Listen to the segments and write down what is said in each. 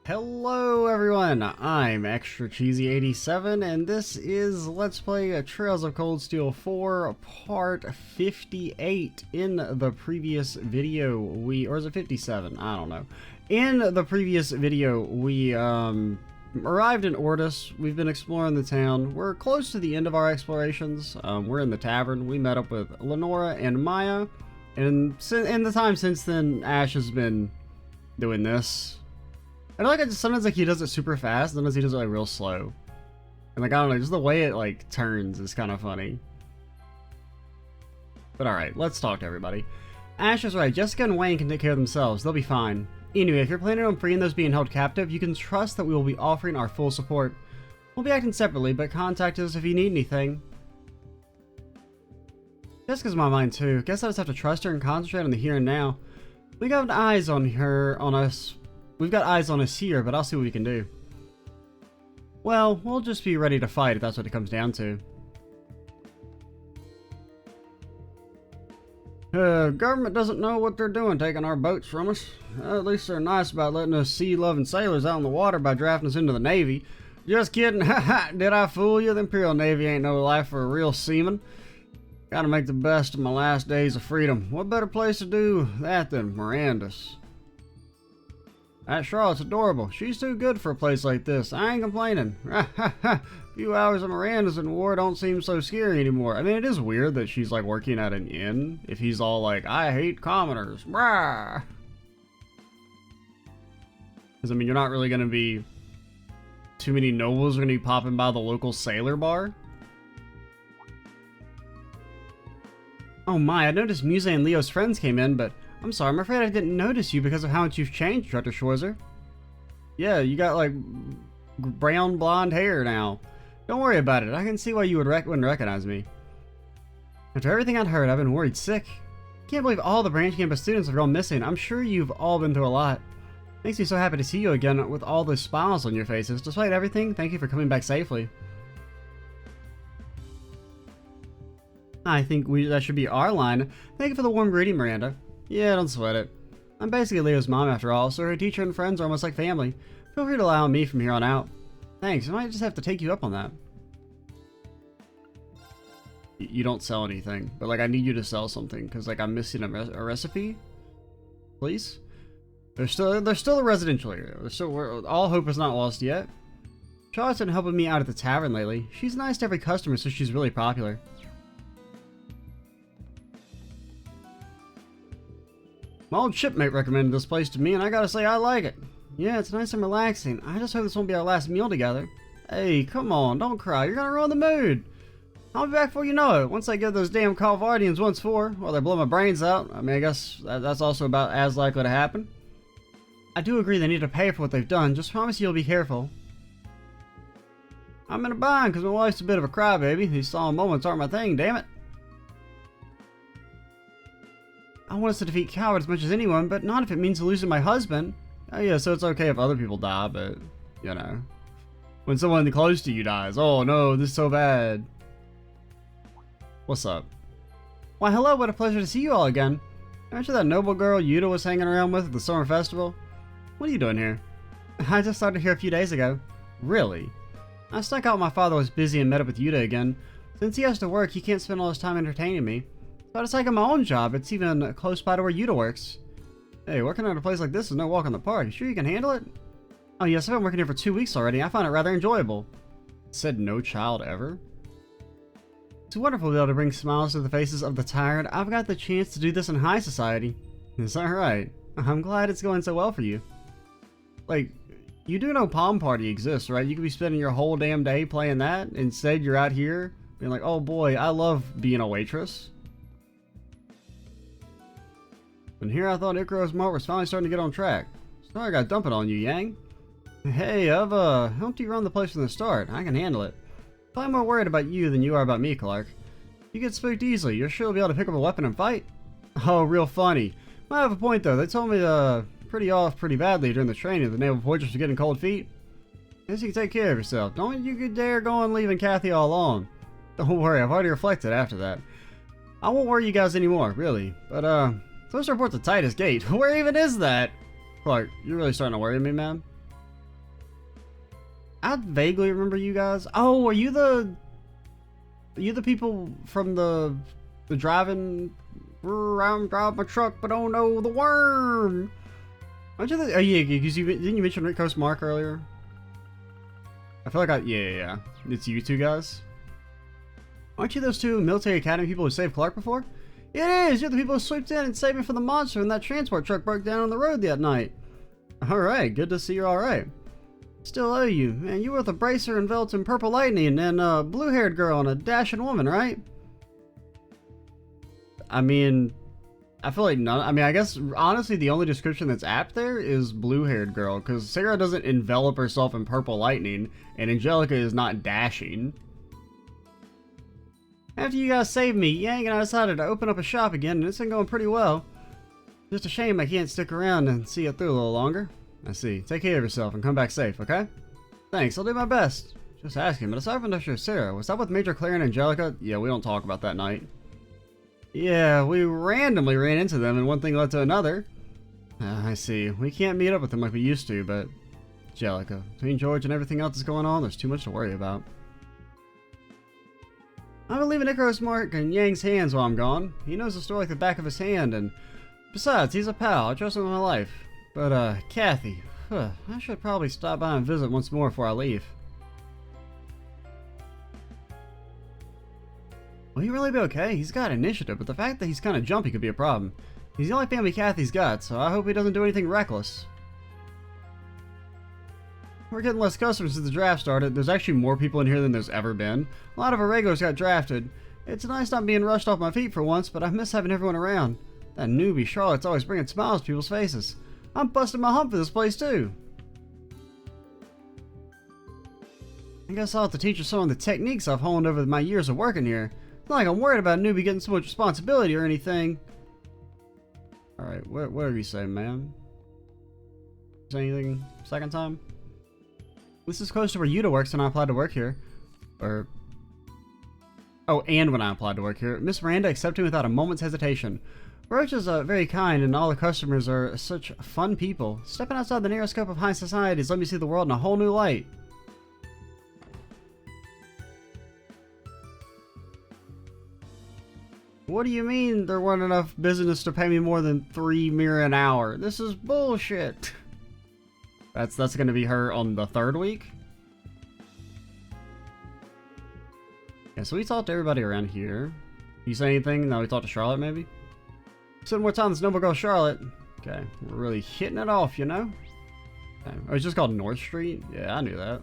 Hello everyone, I'm Extra Cheesy 87 and this is Let's Play Trails of Cold Steel 4 Part 58. In the previous video or is it 57? I don't know. In the previous video we arrived in Ordis. We've been exploring the town. We're close to the end of our explorations. We're in the tavern. We met up with Lenora and Maya, and in the time since then Ash has been doing this. And like, sometimes like he does it super fast, sometimes he does it like real slow. And like, I don't know, just the way it like turns is kind of funny. But alright, let's talk to everybody. Ash is right, Jessica and Wayne can take care of themselves, they'll be fine. Anyway, if you're planning on freeing those being held captive, you can trust that we will be offering our full support. We'll be acting separately, but contact us if you need anything. Jessica's my mind too, guess I just have to trust her and concentrate on the here and now. We got eyes on us. We've got eyes on us here, but I'll see what we can do. Well, we'll just be ready to fight if that's what it comes down to. Government doesn't know what they're doing taking our boats from us. At least they're nice about letting us sea-loving sailors out in the water by drafting us into the Navy. Just kidding, haha, did I fool you? The Imperial Navy ain't no life for a real seaman. Gotta make the best of my last days of freedom. What better place to do that than Miranda's? That Charlotte's adorable. She's too good for a place like this. I ain't complaining. A few hours of Miranda's in war don't seem so scary anymore. I mean, it is weird that she's like working at an inn. If he's all like, I hate commoners. Brah. Because, I mean, you're not really going to be... Too many nobles are going to be popping by the local sailor bar. Oh my, I noticed Muse and Leo's friends came in, but... I'm sorry, I'm afraid I didn't notice you because of how much you've changed, Dr. Schwarzer. Yeah, you got like brown blonde hair now. Don't worry about it, I can see why you wouldn't recognize me. After everything I'd heard, I've been worried sick. Can't believe all the branch campus students have gone missing. I'm sure you've all been through a lot. Makes me so happy to see you again with all those smiles on your faces. Despite everything, thank you for coming back safely. I think that should be our line. Thank you for the warm greeting, Miranda. Yeah, don't sweat it. I'm basically Leo's mom after all, so her teacher and friends are almost like family. Feel free to rely on me from here on out. Thanks, I might just have to take you up on that. You don't sell anything, but like I need you to sell something, because like I'm missing a recipe. Please? There's still a residential area, all hope is not lost yet. Charlotte's been helping me out at the tavern lately. She's nice to every customer, so she's really popular. My old shipmate recommended this place to me, and I gotta say I like it. Yeah, it's nice and relaxing. I just hope this won't be our last meal together. Hey, come on, don't cry. You're gonna ruin the mood. I'll be back before you know it. Once I give those damn Calvardians once for, or they blow my brains out. I mean, I guess that's also about as likely to happen. I do agree they need to pay for what they've done. Just promise you'll be careful. I'm in a bind because my wife's a bit of a crybaby. These solemn moments aren't my thing, damn it. I want us to defeat cowards as much as anyone, but not if it means losing my husband. Oh yeah, so it's okay if other people die, but, you know. When someone close to you dies, oh no, this is so bad. What's up? Why hello, what a pleasure to see you all again. Aren't you that noble girl Yuta was hanging around with at the summer festival? What are you doing here? I just started here a few days ago. Really? I snuck out when my father was busy and met up with Yuta again. Since he has to work, he can't spend all his time entertaining me. So I just take on my own job. It's even close by to where Yuta works. Hey, working at a place like this is no walk in the park. You sure you can handle it? Oh yes, I've been working here for 2 weeks already. I find it rather enjoyable. Said no child ever? It's wonderful to be able to bring smiles to the faces of the tired. I've got the chance to do this in high society. Is that right? I'm glad it's going so well for you. Like, you do know Palm Party exists, right? You could be spending your whole damn day playing that. Instead, you're out here being like, oh boy, I love being a waitress. And here I thought Ikaru's Mart was finally starting to get on track. Sorry I got dumping on you, Yang. Hey, I've helped you run the place from the start. I can handle it. I'm more worried about you than you are about me, Clark. You get spooked easily. You're sure you'll be able to pick up a weapon and fight? Oh, real funny. I have a point though. They told me pretty badly during the training the naval fortress was getting cold feet. Guess you can take care of yourself. Don't you dare go on leaving Kathy all alone. Don't worry, I've already reflected after that. I won't worry you guys anymore, really. But Let's report the tightest gate. Where even is that? Clark, you're really starting to worry me, man. I vaguely remember you guys. Oh, are you the people from the driving around, drive my truck, but oh no, the worm? Aren't you the, oh yeah, because didn't you mention Rick Coast Mark earlier? I feel like yeah. It's you two guys. Aren't you those two military academy people who saved Clark before? It is! You're the people who swooped in and saved me from the monster when that transport truck broke down on the road that night. Alright, good to see you're alright. Still owe you. Man, you were with a bracer enveloped in purple lightning and a blue-haired girl and a dashing woman, right? I mean, I feel like none. I mean, I guess, honestly, the only description that's apt there is blue-haired girl, because Sarah doesn't envelop herself in purple lightning, and Angelica is not dashing. After you guys saved me, Yang and I decided to open up a shop again, and it's been going pretty well. Just a shame I can't stick around and see it through a little longer. I see. Take care of yourself and come back safe, okay? Thanks, I'll do my best. Just asking, but aside from Dr. Sarah, was that with Major Claire and Angelica? Yeah, we don't talk about that night. Yeah, we randomly ran into them and one thing led to another. I see. We can't meet up with them like we used to, but... Angelica, between George and everything else that's going on, there's too much to worry about. I'm gonna leave an Icarus mark in Yang's hands while I'm gone. He knows the story like the back of his hand, and... Besides, he's a pal. I trust him with my life. But, Kathy, I should probably stop by and visit once more before I leave. Will he really be okay? He's got initiative, but the fact that he's kind of jumpy could be a problem. He's the only family Kathy's got, so I hope he doesn't do anything reckless. We're getting less customers since the draft started. There's actually more people in here than there's ever been. A lot of our regulars got drafted. It's nice not being rushed off my feet for once, but I miss having everyone around. That newbie Charlotte's always bringing smiles to people's faces. I'm busting my hump for this place too. I guess I'll have to teach her some of the techniques I've honed over my years of working here. It's not like I'm worried about a newbie getting so much responsibility or anything. Alright, whatever you say, ma'am. Say anything second time? This is close to where Yuta works when I applied to work here. Oh, and when I applied to work here. Miss Miranda accepted me without a moment's hesitation. Roach is very kind, and all the customers are such fun people. Stepping outside the narrow scope of high society has let me see the world in a whole new light. What do you mean there weren't enough business to pay me more than 3 mira an hour? This is bullshit. That's gonna be her on the 3rd week? Yeah, so we talked to everybody around here. You say anything? No, we talked to Charlotte maybe? Spend more time with this noble girl Charlotte. Okay, we're really hitting it off, you know? Okay. Oh, it's just called North Street? Yeah, I knew that.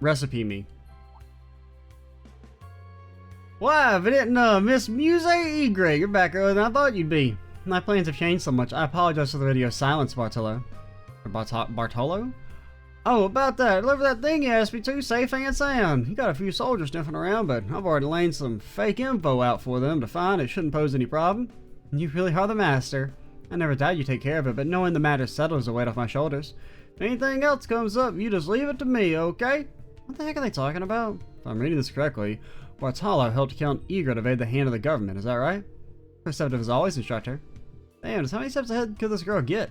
Recipe me. Wow, if it didn't miss Muse Great, you're back earlier than I thought you'd be. My plans have changed so much. I apologize for the radio silence, Bartolo. Or Bartolo? Oh, about that. Deliver that thing you asked me to, safe and sound. You got a few soldiers sniffing around, but I've already laid some fake info out for them to find. It shouldn't pose any problem. You really are the master. I never doubt you take care of it, but knowing the matter's settled is a weight off my shoulders. If anything else comes up, you just leave it to me, okay? What the heck are they talking about? If I'm reading this correctly, Bartolo helped Count Eager to evade the hand of the government, is that right? Perceptive as always, instructor. Damn, just how many steps ahead could this girl get?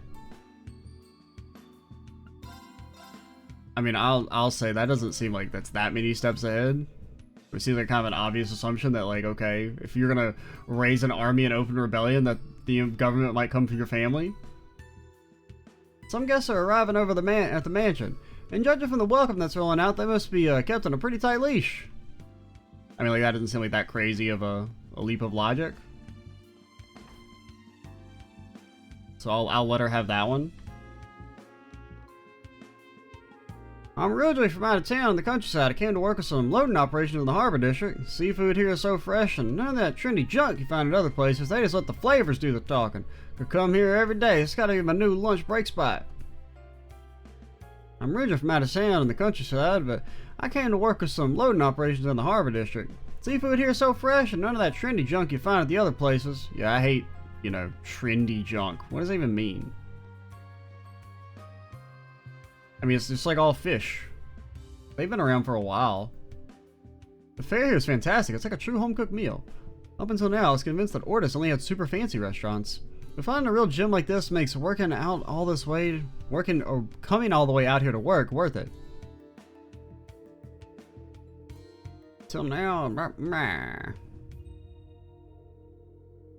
I mean, I'll say that doesn't seem like that's that many steps ahead. It seems like kind of an obvious assumption that, like, okay, if you're gonna raise an army and open rebellion, that the government might come for your family. Some guests are arriving over at the mansion, and judging from the welcome that's rolling out, they must be kept on a pretty tight leash. I mean, like, that doesn't seem like that crazy of a leap of logic. So I'll let her have that one. I'm originally from out of town in the countryside. I came to work with some loading operations in the harbor district. Seafood here is so fresh, and none of that trendy junk you find at other places. They just let the flavors do the talking. Could come here every day. It's gotta be my new lunch break spot. I'm originally from out of town in the countryside, but I came to work with some loading operations in the harbor district. Seafood here is so fresh, and none of that trendy junk you find at the other places. Yeah, I hate, you know, trendy junk. What does that even mean? I mean, it's just like all fish. They've been around for a while. The fare here is fantastic. It's like a true home-cooked meal. Up until now, I was convinced that Ordis only had super fancy restaurants. But finding a real gym like this makes working out all this way, coming all the way out here to work worth it. Till now,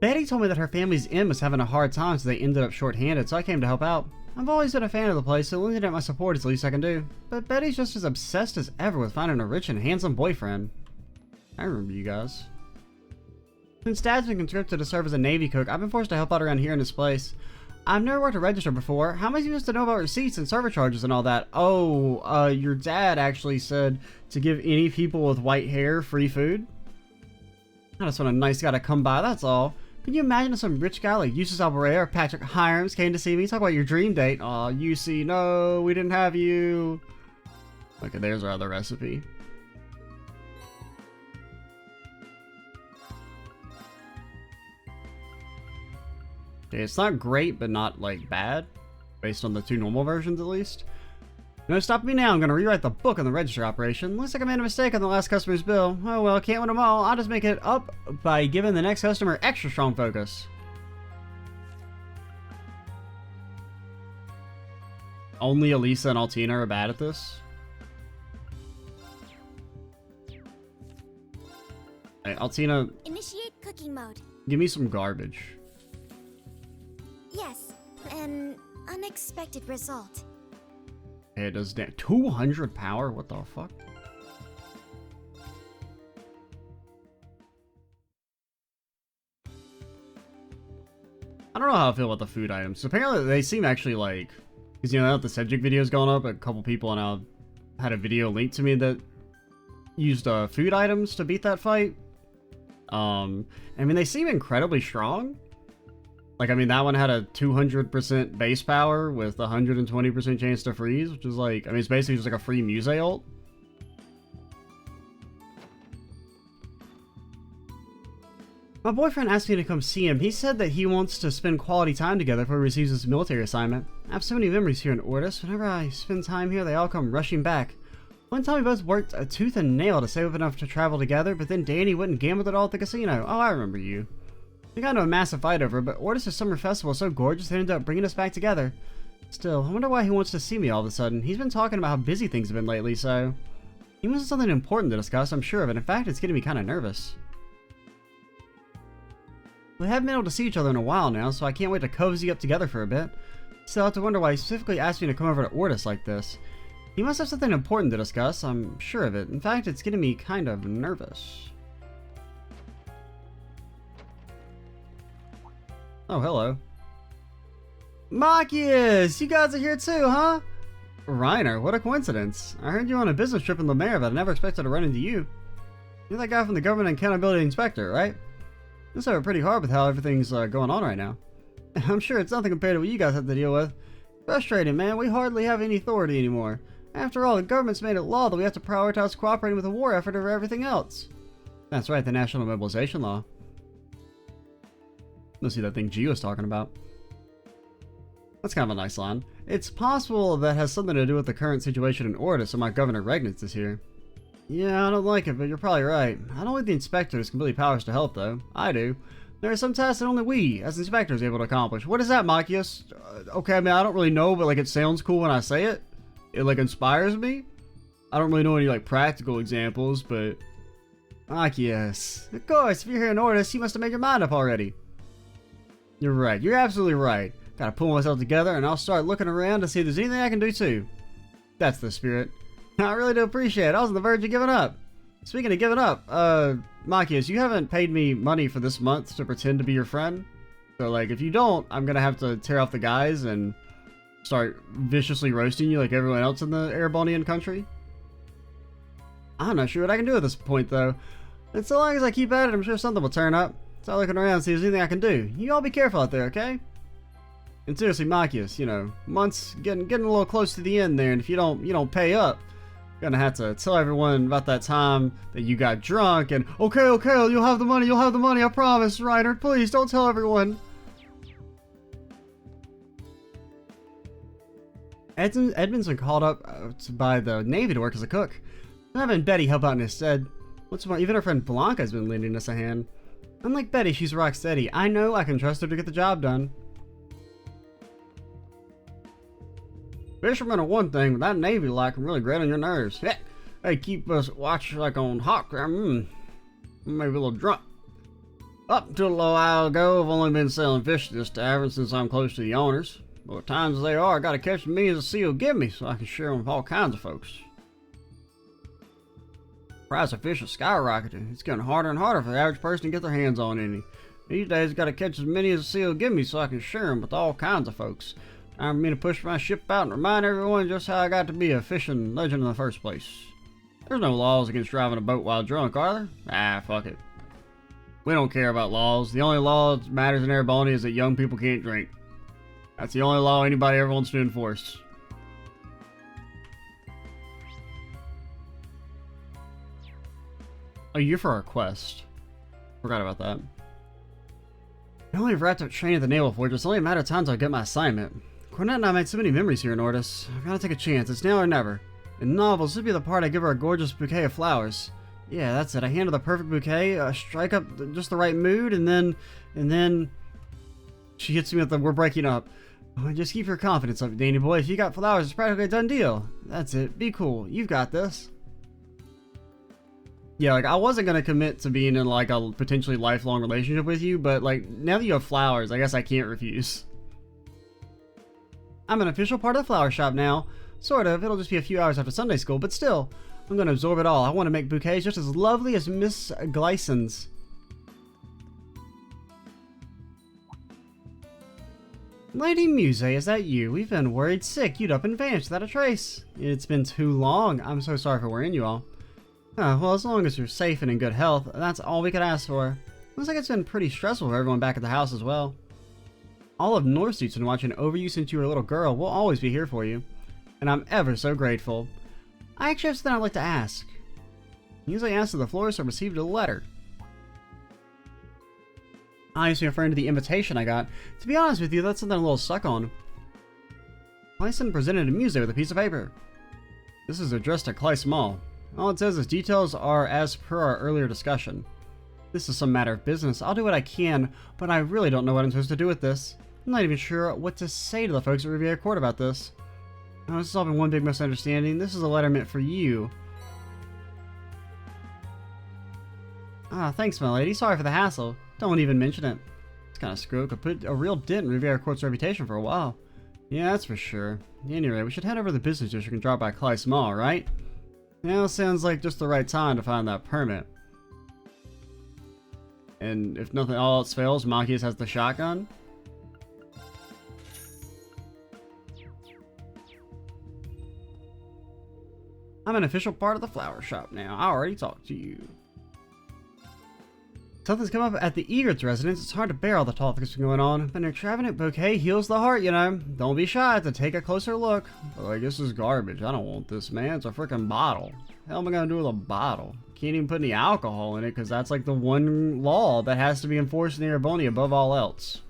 Betty told me that her family's inn was having a hard time, so they ended up short-handed, so I came to help out. I've always been a fan of the place, so lending it my support is the least I can do. But Betty's just as obsessed as ever with finding a rich and handsome boyfriend. I remember you guys. Since Dad's been conscripted to serve as a Navy cook, I've been forced to help out around here in this place. I've never worked a register before. How am I supposed to know about receipts and server charges and all that? Oh, your dad actually said to give any people with white hair free food? I just want a nice guy to come by, that's all. Can you imagine if some rich guy like Eustace Alvarez or Patrick Hirams came to see me? Talk about your dream date. Aw, UC, no, we didn't have you. Okay, there's our other recipe. Okay, it's not great, but not, like, bad. Based on the 2 normal versions, at least. No, stop me now. I'm going to rewrite the book on the register operation. Looks like I made a mistake on the last customer's bill. Oh, well, can't win them all. I'll just make it up by giving the next customer extra strong focus. Only Elisa and Altina are bad at this. Hey, Altina. Initiate cooking mode. Give me some garbage. Yes, an unexpected result. Hey, it does 200 power? What the fuck? I don't know how I feel about the food items. Apparently, they seem actually like... Because, you know, now that the Cedric video's gone up, a couple people now had a video linked to me that used food items to beat that fight. I mean, they seem incredibly strong. Like, I mean, that one had a 200% base power with 120% chance to freeze, which is like, I mean, it's basically just like a free Muse ult. My boyfriend asked me to come see him. He said that he wants to spend quality time together before he receives his military assignment. I have so many memories here in Ordis. Whenever I spend time here, they all come rushing back. One time we both worked a tooth and nail to save up enough to travel together, but then Danny went and gambled it all at the casino. Oh, I remember you. We got into a massive fight over it, but Ordis' summer festival is so gorgeous they ended up bringing us back together. Still, I wonder why he wants to see me all of a sudden. He's been talking about how busy things have been lately, so... He must have something important to discuss, I'm sure of it. In fact, it's getting me kind of nervous. We haven't been able to see each other in a while now, so I can't wait to cozy up together for a bit. Still, I have to wonder why he specifically asked me to come over to Ordis like this. He must have something important to discuss, I'm sure of it. In fact, it's getting me kind of nervous. Oh, hello. Machias! You guys are here too, huh? Reiner, what a coincidence. I heard you on a business trip in Lemaire, but I never expected to run into you. You're that guy from the Government Accountability Inspector, right? This is pretty hard with how everything's going on right now. I'm sure it's nothing compared to what you guys have to deal with. Frustrating, man. We hardly have any authority anymore. After all, the government's made it law that we have to prioritize cooperating with the war effort over everything else. That's right, the National Mobilization Law. Let's see that thing G was talking about. That's kind of a nice line. It's possible that has something to do with the current situation in Ordis, so my Governor Regnitz is here. Yeah, I don't like it, but you're probably right. I don't think the Inspector has complete powers to help, though. I do. There are some tasks that only we, as Inspectors, are able to accomplish. What is that, Machias? Okay, I mean, I don't really know, but, like, it sounds cool when I say it. It, like, inspires me. I don't really know any, like, practical examples, but... Machias. Of course, if you're here in Ordis, you must have made your mind up already. You're right. You're absolutely right. Gotta pull myself together, and I'll start looking around to see if there's anything I can do, too. That's the spirit. I really do appreciate it. I was on the verge of giving up. Speaking of giving up, Machias, you haven't paid me money for this month to pretend to be your friend. So, like, if you don't, I'm gonna have to tear off the guys and start viciously roasting you like everyone else in the Erebonian country. I'm not sure what I can do at this point, though. And so long as I keep at it, I'm sure something will turn up. Start looking around and see if there's anything I can do. You all be careful out there, okay? And seriously, Machias, you know, months getting a little close to the end there, and if you don't pay up, you're gonna have to tell everyone about that time that you got drunk and okay, you'll have the money, I promise, Reiner, please don't tell everyone. Edmund's been called up by the Navy to work as a cook. I'm having Betty help out in his stead. What's more, even her friend Blanca's been lending us a hand. Unlike Betty, she's rock steady. I know I can trust her to get the job done. Fishermen are one thing, but that Navy life can really grate on your nerves. Heck, they keep us watch like on hot ground. Maybe a little drunk. Up until a little while ago, I've only been selling fish at this tavern since I'm close to the owners. But at times as they are, I gotta catch as many as the sea will give me so I can share them with all kinds of folks. Price of fish is skyrocketing. It's getting harder and harder for the average person to get their hands on any. These days, I gotta catch as many as the sea will give me so I can share them with all kinds of folks. Time for me to push my ship out and remind everyone just how I got to be a fishing legend in the first place. There's no laws against driving a boat while drunk, are there? Ah, fuck it. We don't care about laws. The only law that matters in Erebony is that young people can't drink. That's the only law anybody ever wants to enforce. Oh, you're for our quest. Forgot about that. I only wrapped up training at the Naval Forge. It's only a matter of time until I get my assignment. Cornette and I made so many memories here in Ordis. I've got to take a chance. It's now or never. In novels, this would be the part I give her a gorgeous bouquet of flowers. Yeah, that's it. I hand her the perfect bouquet, strike up just the right mood, and then she hits me with the "we're breaking up." Oh, just keep your confidence up, Danny boy. If you got flowers, it's practically a done deal. That's it. Be cool. You've got this. Yeah, like, I wasn't gonna commit to being in, like, a potentially lifelong relationship with you, but, like, now that you have flowers, I guess I can't refuse. I'm an official part of the flower shop now. Sort of. It'll just be a few hours after Sunday school, but still. I'm gonna absorb it all. I want to make bouquets just as lovely as Miss Gleison's. Lady Muse, is that you? We've been worried sick. You'd up and vanished without a trace. It's been too long. I'm so sorry for worrying you all. Well, as long as you're safe and in good health, that's all we could ask for. Looks like it's been pretty stressful for everyone back at the house as well. All of Northsuit's been watching over you since you were a little girl. We'll always be here for you. And I'm ever so grateful. I actually have something I'd like to ask. Usually I ask to the florist or received a letter. Obviously referring to the invitation I got. To be honest with you, that's something I'm a little stuck on. Clayson presented a Muse with a piece of paper. This is addressed to Clay Small. All it says is details are as per our earlier discussion. This is some matter of business. I'll do what I can, but I really don't know what I'm supposed to do with this. I'm not even sure what to say to the folks at Riviera Court about this. Now, this has all been one big misunderstanding. This is a letter meant for you. Ah, thanks, my lady. Sorry for the hassle. Don't even mention it. It's kind of screwy. Could put a real dent in Riviera Court's reputation for a while. Yeah, that's for sure. Anyway, we should head over to the business district and drop by Clay Small, right? Now sounds like just the right time to find that permit. And if nothing else fails, Machias has the shotgun. I'm an official part of the flower shop now. I already talked to you. Something's come up at the Egret's residence. It's hard to bear all the talk that's going on. But an extravagant bouquet heals the heart, you know. Don't be shy to take a closer look. But like, this is garbage. I don't want this, man. It's a freaking bottle. Hell am I gonna do with a bottle? Can't even put any alcohol in it because that's like the one law that has to be enforced in Erebony above all else.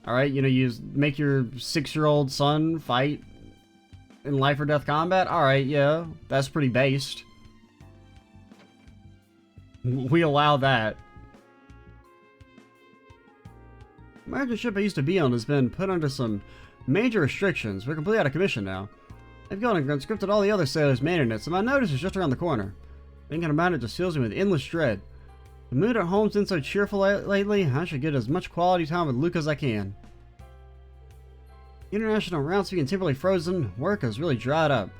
Alright, you know, you make your 6-year-old son fight in life or death combat? Alright, yeah. That's pretty based. We allow that. The American ship I used to be on has been put under some major restrictions. We're completely out of commission now. They've gone and conscripted all the other sailors manning it, so my notice is just around the corner. Thinking about it just fills me with endless dread. The mood at home's been so cheerful lately, I should get as much quality time with Luke as I can. International routes being temporarily frozen, work has really dried up.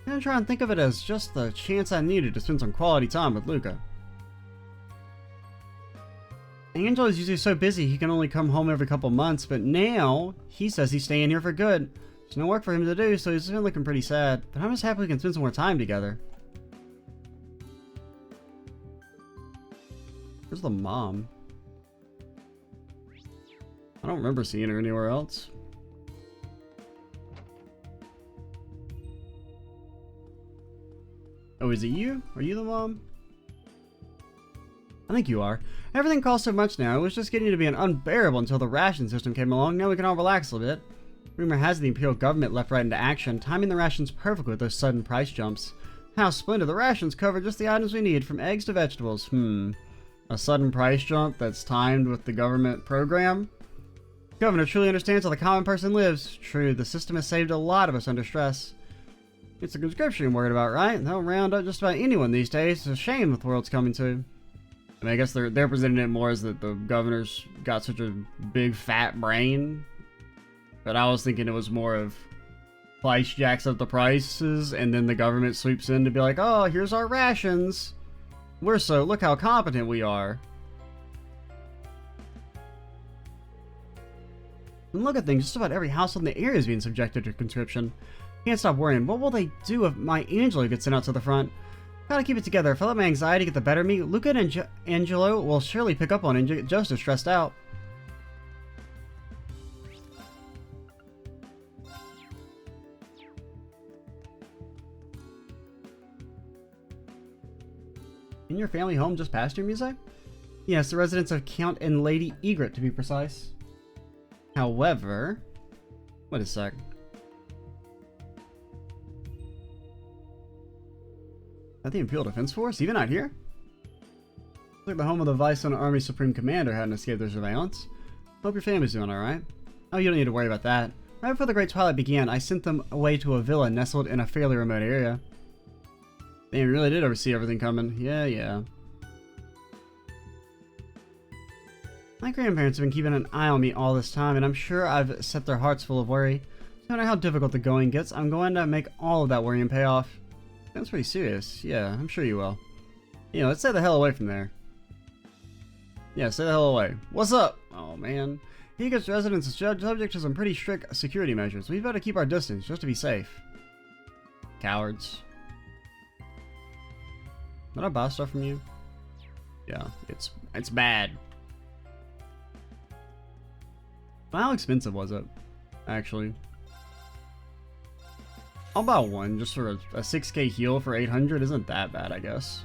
I'm gonna try and think of it as just the chance I needed to spend some quality time with Luca. Angelo is usually so busy he can only come home every couple months, but now he says he's staying here for good. There's no work for him to do, so he's been looking pretty sad, but I'm just happy we can spend some more time together. Where's the mom? I don't remember seeing her anywhere else. Oh, is it you? Are you the mom? I think you are. Everything costs so much now. It was just getting to be an unbearable until the ration system came along. Now we can all relax a little bit. Rumor has it the Imperial government leapt right into action, timing the rations perfectly with those sudden price jumps. How splendid. The rations cover just the items we need, from eggs to vegetables. A sudden price jump that's timed with the government program? Governor truly understands how the common person lives. True, the system has saved a lot of us under stress. It's the conscription you're worried about, right? They'll round up just about anyone these days. It's a shame what the world's coming to. I mean, I guess they're presenting it more as that the governor's got such a big fat brain. But I was thinking it was more of price jacks up the prices, and then the government sweeps in to be like, oh, here's our rations. Look how competent we are. And look at things, just about every household in the area is being subjected to conscription. Can't stop worrying. What will they do if my Angelo gets sent out to the front? Gotta keep it together. If I let my anxiety get the better of me, Luca and Angelo will surely pick up on it and get just as stressed out. In your family home just past your muse? Yes, the residence of Count and Lady Egret, to be precise. However... Wait a sec. At the Imperial Defense Force? Even out here? Looks like the home of the Vice and Army Supreme Commander hadn't escaped their surveillance. Hope your family's doing alright. Oh, you don't need to worry about that. Right before the Great Twilight began, I sent them away to a villa nestled in a fairly remote area. They really did oversee everything coming. Yeah. My grandparents have been keeping an eye on me all this time, and I'm sure I've set their hearts full of worry. No matter how difficult the going gets, I'm going to make all of that worrying pay off. Sounds pretty serious. Yeah, I'm sure you will. Let's stay the hell away from there. Yeah, stay the hell away. What's up? Oh, man. Egret's residence is subject to some pretty strict security measures. We've got to keep our distance just to be safe. Cowards. Did I buy stuff from you? Yeah, it's bad. How expensive was it, actually? I'll buy one just for a 6k heal for 800. Isn't that bad, I guess.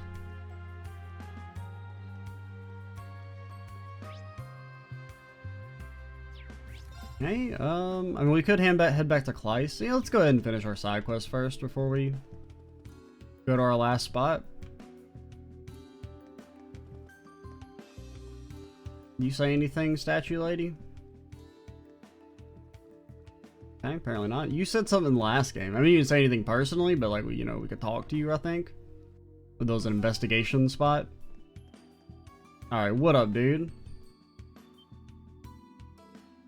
Hey, I mean, we could head back to Kleiss. Yeah, let's go ahead and finish our side quest first before we go to our last spot. You say anything, statue lady? Okay, apparently not. You said something last game. I mean, you didn't say anything personally, but like, we could talk to you, I think. With those an investigation spot. Alright, what up, dude?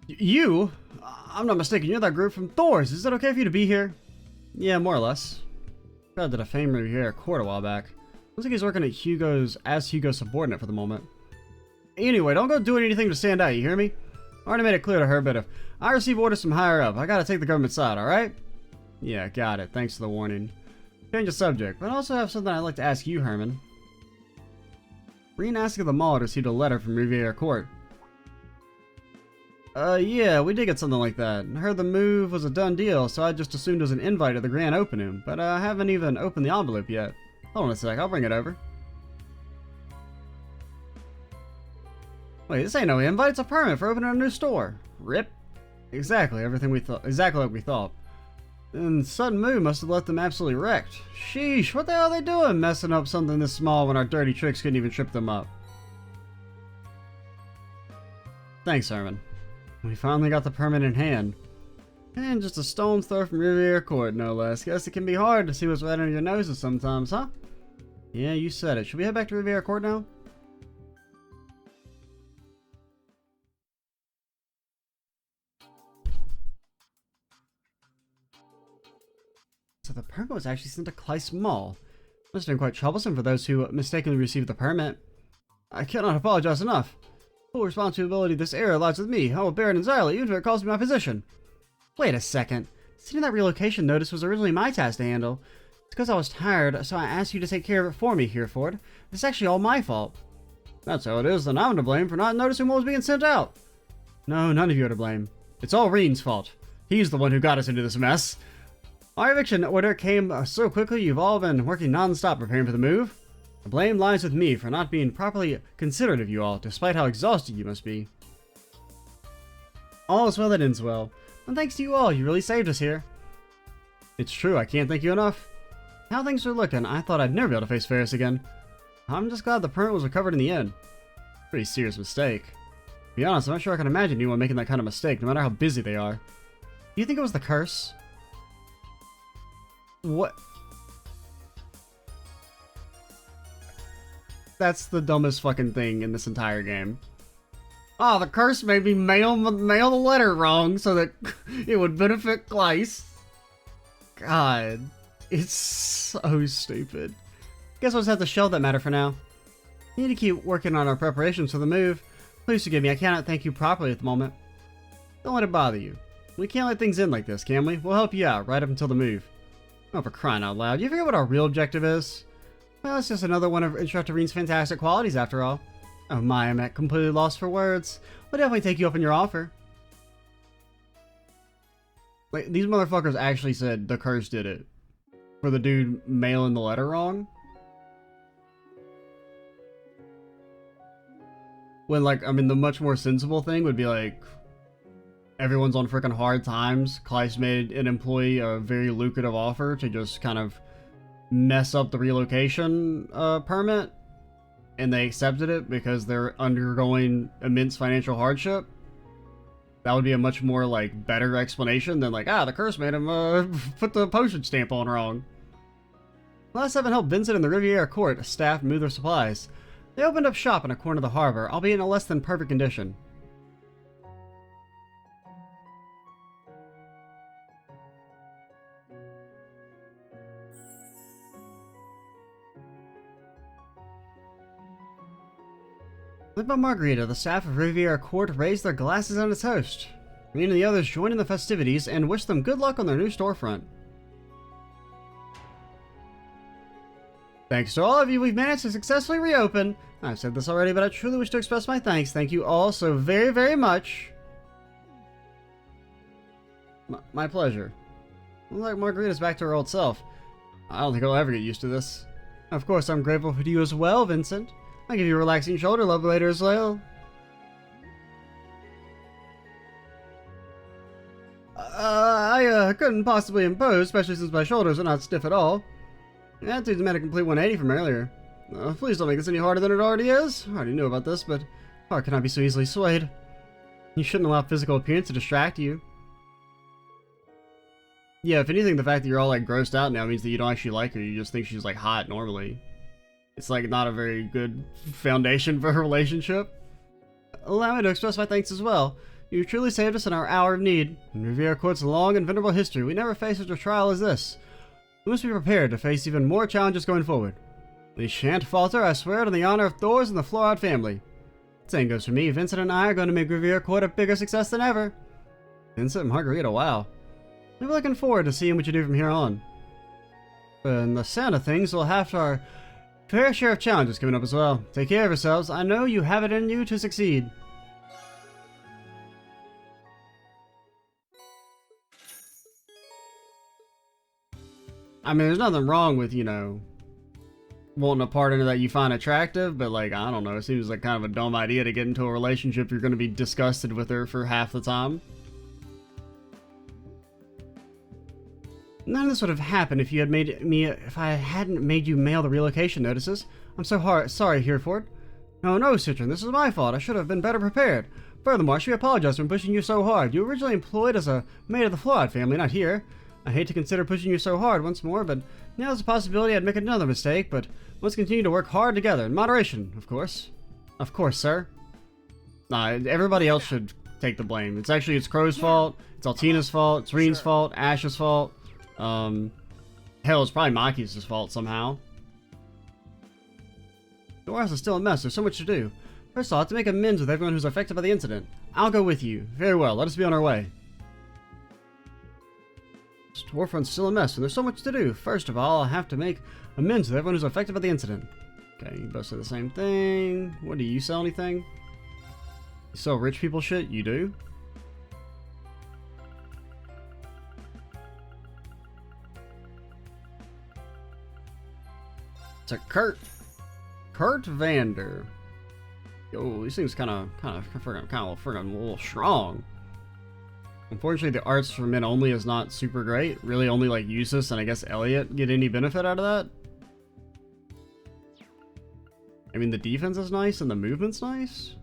You? I'm not mistaken, you're that group from Thor's. Is it okay for you to be here? Yeah, more or less. I did a fame review here at court a while back. Looks like he's working at Hugo's subordinate for the moment. Anyway, don't go doing anything to stand out, you hear me? I already made it clear to her, but if I receive orders from higher up, I gotta take the government side, alright? Yeah, got it. Thanks for the warning. Change the subject, but I also have something I'd like to ask you, Herman. Reen asked if the mall had received a letter from Riviera Court. Yeah, we did get something like that. I heard the move was a done deal, so I just assumed it was an invite to the grand opening, but I haven't even opened the envelope yet. Hold on a sec, I'll bring it over. Wait, this ain't no invite, it's a permit for opening a new store. Rip. Exactly, exactly like we thought. And sudden move must have left them absolutely wrecked. Sheesh, what the hell are they doing messing up something this small when our dirty tricks couldn't even trip them up? Thanks, Herman. We finally got the permit in hand. And just a stone's throw from Riviera Court, no less. Guess it can be hard to see what's right under your noses sometimes, huh? Yeah, you said it. Should we head back to Riviera Court now? So the permit was actually sent to Kleiss Mall. Must have been quite troublesome for those who mistakenly received the permit. I cannot apologize enough. Full responsibility of this error lies with me. I will bear it entirely, even if it costs me my position. Wait a second. Sending that relocation notice was originally my task to handle. It's because I was tired, so I asked you to take care of it for me, Hereford. It's actually all my fault. That's how it is, then I'm to blame for not noticing what was being sent out. No, none of you are to blame. It's all Reen's fault. He's the one who got us into this mess. Our eviction order came so quickly you've all been working non-stop preparing for the move. The blame lies with me for not being properly considerate of you all, despite how exhausted you must be. All is well that ends well. And thanks to you all, you really saved us here. It's true, I can't thank you enough. How things are looking, I thought I'd never be able to face Ferris again. I'm just glad the permit was recovered in the end. Pretty serious mistake. To be honest, I'm not sure I can imagine anyone making that kind of mistake, no matter how busy they are. Do you think it was the curse? What? That's the dumbest fucking thing in this entire game. Oh, the curse made me mail the letter wrong so that it would benefit Gleiss. God, it's so stupid. Guess we'll just have to shelve that matter for now. We need to keep working on our preparations for the move. Please forgive me, I cannot thank you properly at the moment. Don't let it bother you. We can't let things end like this, can we? We'll help you out right up until the move. Oh, for crying out loud. You forget what our real objective is? Well, it's just another one of Instructor Reen's fantastic qualities after all. Oh my, I'm at completely lost for words. We'll definitely take you up on your offer. Like, these motherfuckers actually said the curse did it. For the dude mailing the letter wrong. When, like, I mean, the much more sensible thing would be, like, everyone's on freaking hard times. Kleiss made an employee a very lucrative offer to just kind of mess up the relocation permit. And they accepted it because they're undergoing immense financial hardship. That would be a much more, like, better explanation than, like, the curse made him put the postage stamp on wrong. Last 7 helped Vincent and the Riviera Court staff move their supplies. They opened up shop in a corner of the harbor, albeit in a less than perfect condition. Led by Margarita, the staff of Riviera Court raised their glasses on its host. Reen and the others joined in the festivities and wished them good luck on their new storefront. Thanks to all of you, we've managed to successfully reopen. I've said this already, but I truly wish to express my thanks. Thank you all so very, very much. My pleasure. Looks like Margarita's back to her old self. I don't think I'll ever get used to this. Of course, I'm grateful for you as well, Vincent. I'll give you a relaxing shoulder rub later as well. I couldn't possibly impose, especially since my shoulders are not stiff at all. That dude's made a complete 180 from earlier. Please don't make this any harder than it already is. I already knew about this, but heart cannot be so easily swayed. You shouldn't allow physical appearance to distract you. Yeah, if anything, the fact that you're all, like, grossed out now means that you don't actually like her. You just think she's, like, hot normally. It's, like, not a very good foundation for a relationship. Allow me to express my thanks as well. You truly saved us in our hour of need. In Riviera Court's long and venerable history, we never faced such a trial as this. We must be prepared to face even more challenges going forward. We shan't falter, I swear it on the honor of Thor's and the Floride family. Same goes for me. Vincent and I are going to make Riviera Court a bigger success than ever. Vincent and Margarita, wow. We're looking forward to seeing what you do from here on. And the sound of things, we'll have our fair share of challenges coming up as well. Take care of yourselves. I know you have it in you to succeed. I mean, there's nothing wrong with, you know, wanting a partner that you find attractive, but, like, I don't know, it seems like kind of a dumb idea to get into a relationship you're going to be disgusted with her for half the time. None of this would have happened if you had if I hadn't made you mail the relocation notices. I'm so sorry, Hereford. No, Citron, this is my fault. I should have been better prepared. Furthermore, I should apologize for pushing you so hard. You were originally employed as a maid of the Floride family, not here. I hate to consider pushing you so hard once more, but now there's a possibility I'd make another mistake, but let's continue to work hard together, in moderation, of course. Of course, sir. Nah, everybody else should take the blame. It's Crow's fault, it's Altina's fault, it's Reen's fault, Ash's fault. Hell, it's probably Maki's fault somehow. The warehouse is still a mess, there's so much to do. First, I'll have to make amends with everyone who's affected by the incident. I'll go with you. Very well, let us be on our way. Storefront's still a mess, and there's so much to do. First of all, I'll have to make amends with everyone who's affected by the incident. Okay, you both say the same thing. What, do you sell anything? You sell rich people shit? You do? It's a Kurt Vander. Yo, these things kind of a little strong. Unfortunately, the arts for men only is not super great. Really, only like Eustace and I guess Elliot get any benefit out of that. I mean, the defense is nice and the movement's nice.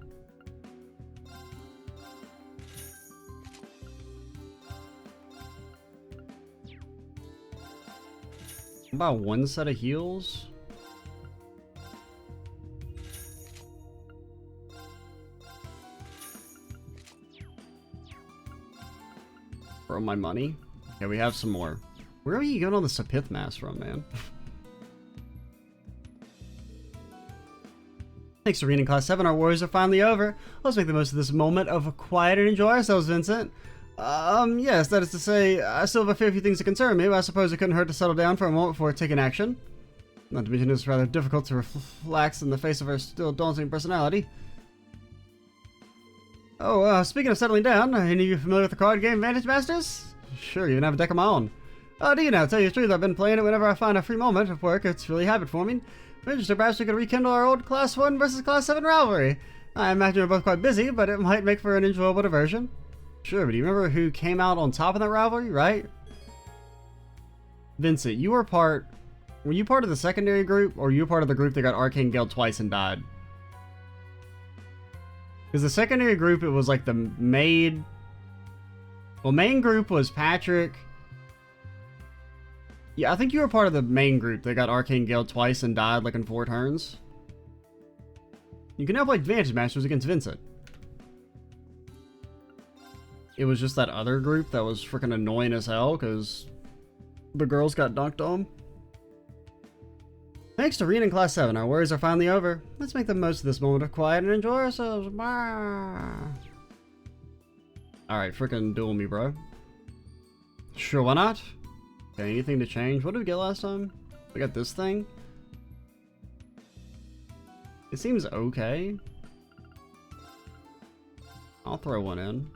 About one set of heals? Borrow my money. Okay, we have some more. Where are you getting all the Sapith mass from, man? Thanks for reading Class 7. Our wars are finally over. Let's make the most of this moment of quiet and enjoy ourselves, Vincent. Yes, that is to say, I still have a fair few things to concern me, but I suppose it couldn't hurt to settle down for a moment before taking action. Not to mention it's rather difficult to relax in the face of her still daunting personality. Oh, speaking of settling down, any of you familiar with the card game Vantage Masters? Sure, even have a deck of my own. Do you know, tell you the truth, I've been playing it whenever I find a free moment of work. It's really habit forming. I'm interested, perhaps we could rekindle our old Class 1 versus Class 7 rivalry. I imagine we're both quite busy, but it might make for an enjoyable diversion. Sure, but do you remember who came out on top in that rivalry, right? Vincent, you were were you part of the secondary group, or were you part of the group that got Arcane Gale twice and died? Because the secondary group, it was like the main group was Patrick. Yeah, I think you were part of the main group that got Arcane Gale twice and died like in 4 turns. You can now play Vantage Masters against Vincent. It was just that other group that was freaking annoying as hell because the girls got dunked on. Thanks to reading Class 7, our worries are finally over. Let's make the most of this moment of quiet and enjoy ourselves. Alright, freaking duel me, bro. Sure, why not? Okay, anything to change? What did we get last time? We got this thing. It seems okay. I'll throw one in.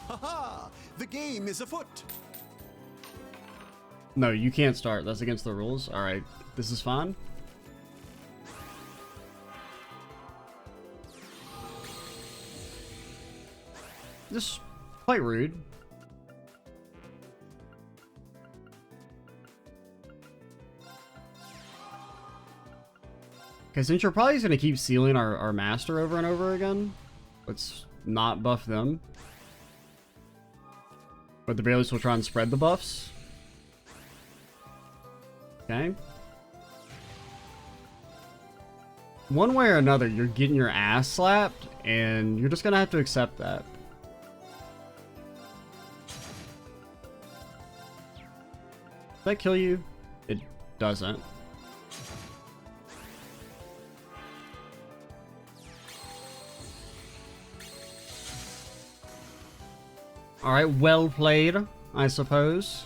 Haha! The game is afoot! No, you can't start. That's against the rules. Alright, this is fine. Just quite rude. Okay, since you're probably just gonna keep sealing our master over and over again, let's not buff them. But the Bailiffs will try and spread the buffs. Okay. One way or another, you're getting your ass slapped, and you're just gonna have to accept that. Does that kill you? It doesn't. Alright, well played, I suppose.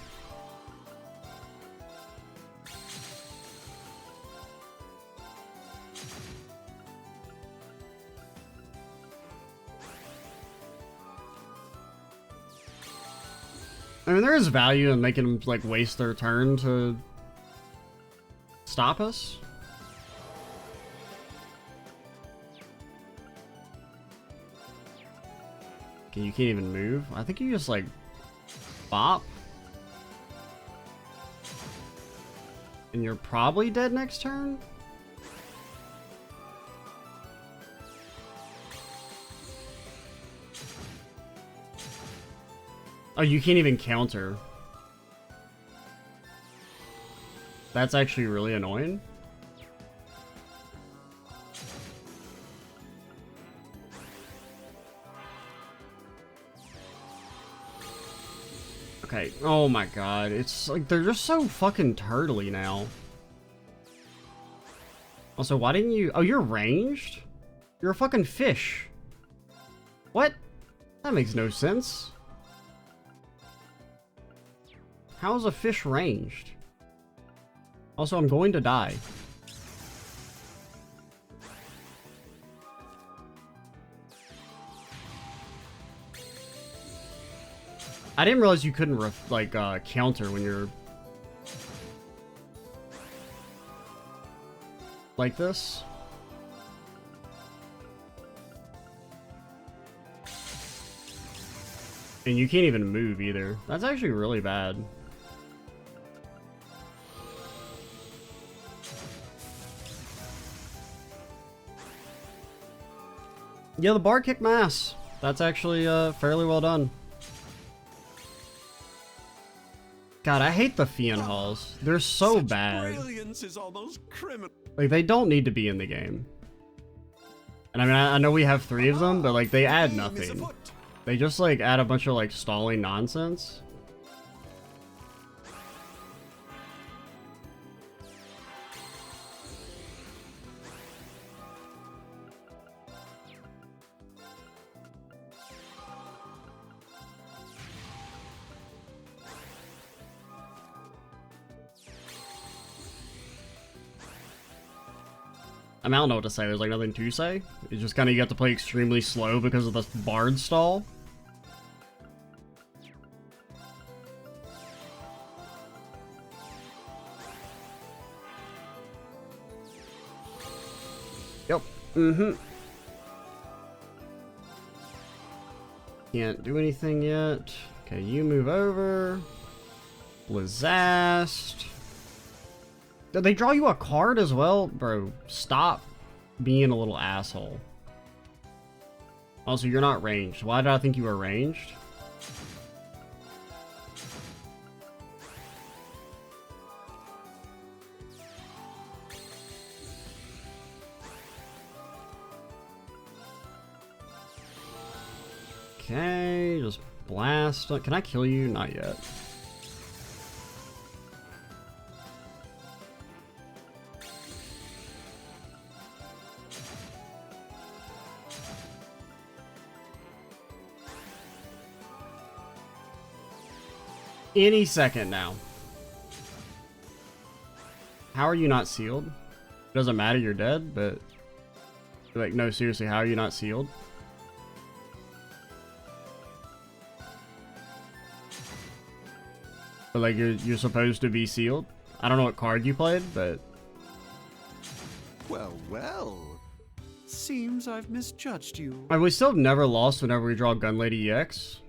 I mean, there is value in making them, like, waste their turn to stop us. Okay, you can't even move. I think you just, like, bop. And you're probably dead next turn? Oh, you can't even counter. That's actually really annoying. Okay, oh my god, it's like they're just so fucking turtly now. Also, why didn't you... Oh, you're ranged? You're a fucking fish. What? That makes no sense. How is a fish ranged? Also, I'm going to die. I didn't realize you couldn't counter when you're like this. And you can't even move either. That's actually really bad. Yeah, the bar kicked my ass. That's actually fairly well done. God, I hate the Fian halls. They're so Such bad. Brilliance is almost criminal. Like, they don't need to be in the game. And I mean, I know we have 3 of them, but like, they add Game is nothing. afoot. They just like add a bunch of like stalling nonsense. I mean, I don't know what to say. There's like nothing to say. It's just kind of you have to play extremely slow because of the bard stall. Yep. Can't do anything yet. Okay, you move over. Blizast. Did they draw you a card as well? Bro, stop being a little asshole. Also, you're not ranged. Why did I think you were ranged? Okay, just blast. Can I kill you? Not yet. Any second now. How are you not sealed? Doesn't matter, you're dead, but like, no, seriously, how are you not sealed? But like, you're supposed to be sealed. I don't know what card you played, but Well, well. Seems I've misjudged you. we still have never lost whenever we draw Gun Lady EX.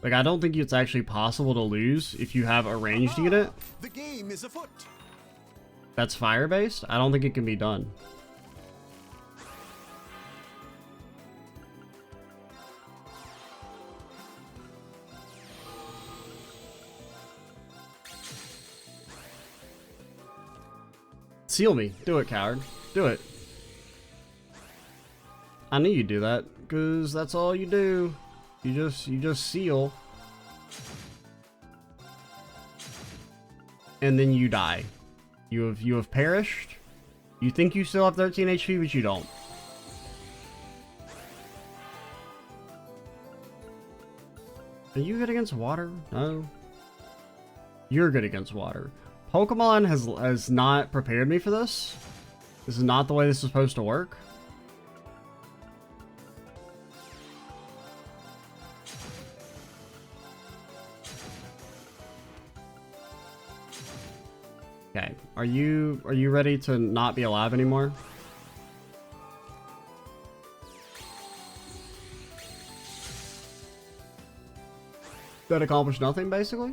Like, I don't think it's actually possible to lose if you have a ranged unit The game is afoot. that's fire-based. I don't think it can be done. Seal me. Do it, coward. Do it. I knew you'd do that, because that's all you do. You just seal. And then you die. You have perished. You think you still have 13 HP, but you don't. Are you good against water? No. You're good against water. Pokemon has not prepared me for this. This is not the way this is supposed to work. Okay, are you ready to not be alive anymore? That accomplished nothing, basically?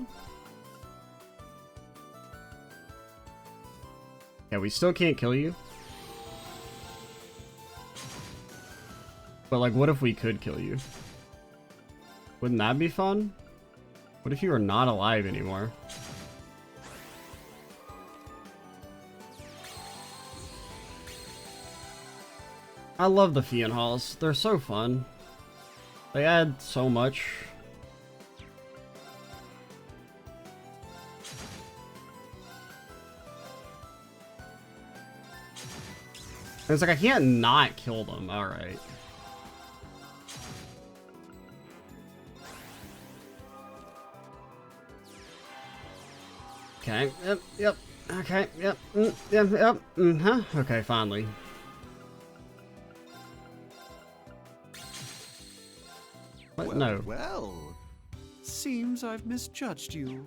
Yeah, we still can't kill you. But like, what if we could kill you? Wouldn't that be fun? What if you were not alive anymore? I love the Fian halls. They're so fun. They add so much. And it's like I can't not kill them. All right. Okay. Yep. Okay. Yep. Yep. Huh. Okay. Finally. What? Well, No. well. Seems I've misjudged you.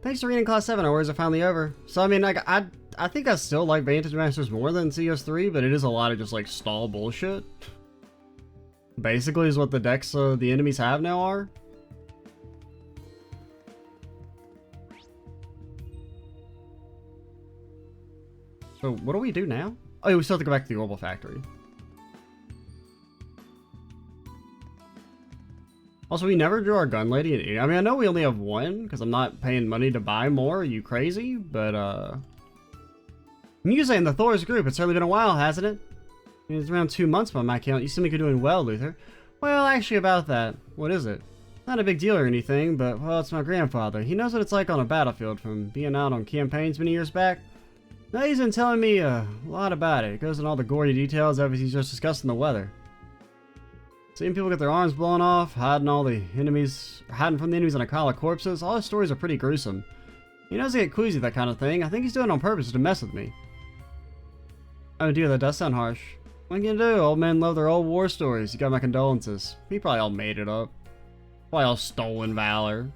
Thanks to reading Class 7, our words are finally over. So, I mean, like, I think I still like Vantage Masters more than CS3, but it is a lot of just, like, stall bullshit. Basically is what the decks the enemies have now are. So, what do we do now? Oh, yeah, we still have to go back to the Orbital Factory. Also, we never drew our gun lady. I mean, I know we only have one, because I'm not paying money to buy more. Are you crazy? But, Muse in the Thor's group. It's certainly been a while, hasn't it? I mean, it's around 2 months by my count. You seem like you're doing well, Luther. Well, actually, about that. What is it? Not a big deal or anything, but, well, it's my grandfather. He knows what it's like on a battlefield from being out on campaigns many years back. Now, he's been telling me a lot about it. It goes in all the gory details ever he's just discussing the weather. Seeing people get their arms blown off, hiding from the enemies on a pile of corpses, all his stories are pretty gruesome. He knows I get queasy, that kind of thing. I think he's doing it on purpose to mess with me. Oh dear, that does sound harsh. What can you do? Old men love their old war stories. You got my condolences. He probably all made it up. Probably all stolen valor.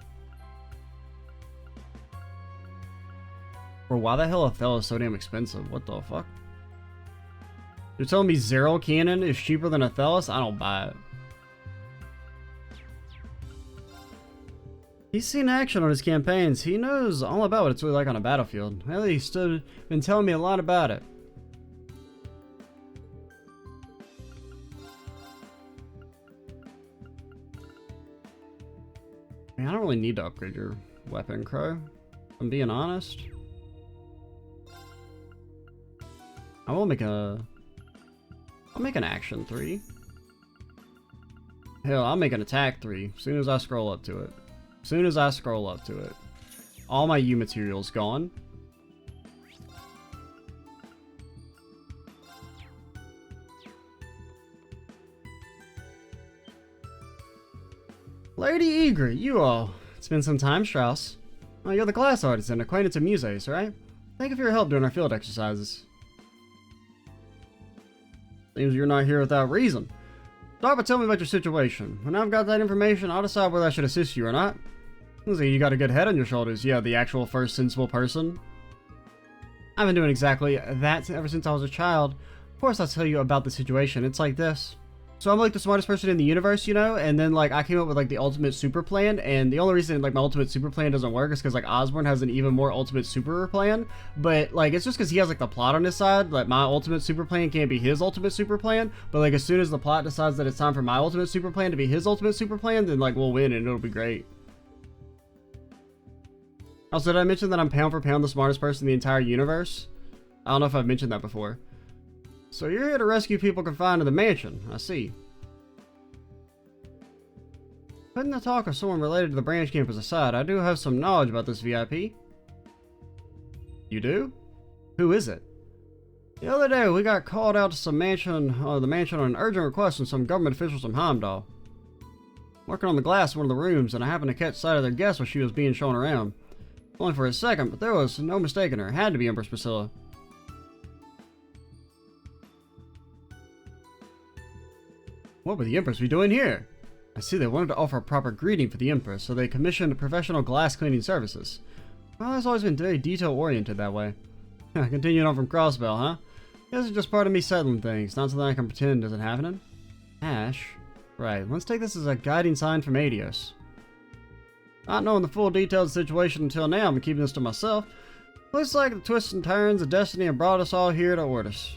Or why the hell Othello is so damn expensive? What the fuck? You're telling me Zero Cannon is cheaper than Othello's? I don't buy it. He's seen action on his campaigns. He knows all about what it's really like on a battlefield. Well, he's been telling me a lot about it. Man, I don't really need to upgrade your weapon, Crow. If I'm being honest. I'll make an action 3. Hell, I'll make an attack 3 as soon as I scroll up to it. As soon as I scroll up to it. All my U materials gone. Lady Eager, you all. It's been some time, Strauss. Oh, you're the glass artisan, acquaintance of Muses, right? Thank you for your help during our field exercises. Seems you're not here without reason. Start by telling me about your situation. When I've got that information, I'll decide whether I should assist you or not. Looks like you got a good head on your shoulders. Yeah, the actual first sensible person. I've been doing exactly that ever since I was a child. Of course, I'll tell you about the situation. It's like this. So I'm like the smartest person in the universe, you know, and then like I came up with like the ultimate super plan, and the only reason like my ultimate super plan doesn't work is because like Osborne has an even more ultimate super plan, but like it's just because he has like the plot on his side. Like my ultimate super plan can't be his ultimate super plan, but like as soon as the plot decides that it's time for my ultimate super plan to be his ultimate super plan, then like we'll win and it'll be great. Also, did I mention that I'm pound for pound the smartest person in the entire universe? I don't know if I've mentioned that before. So you're here to rescue people confined to the mansion, I see. Putting the talk of someone related to the branch campus aside, I do have some knowledge about this VIP. You do? Who is it? The other day, we got called out to the mansion on an urgent request from some government officials from Heimdall. Working on the glass in one of the rooms, and I happened to catch sight of their guest while she was being shown around. Only for a second, but there was no mistaking her. It had to be Empress Priscilla. What would the Empress be doing here? I see they wanted to offer a proper greeting for the Empress, so they commissioned professional glass cleaning services. Well, I've always been very detail-oriented that way. Continuing on from Crossbell, huh? This is just part of me settling things, not something I can pretend isn't happening. Ash. Right, let's take this as a guiding sign from Adios. Not knowing the full details of the situation until now, I'm keeping this to myself. Looks like the twists and turns of destiny have brought us all here to Ordis.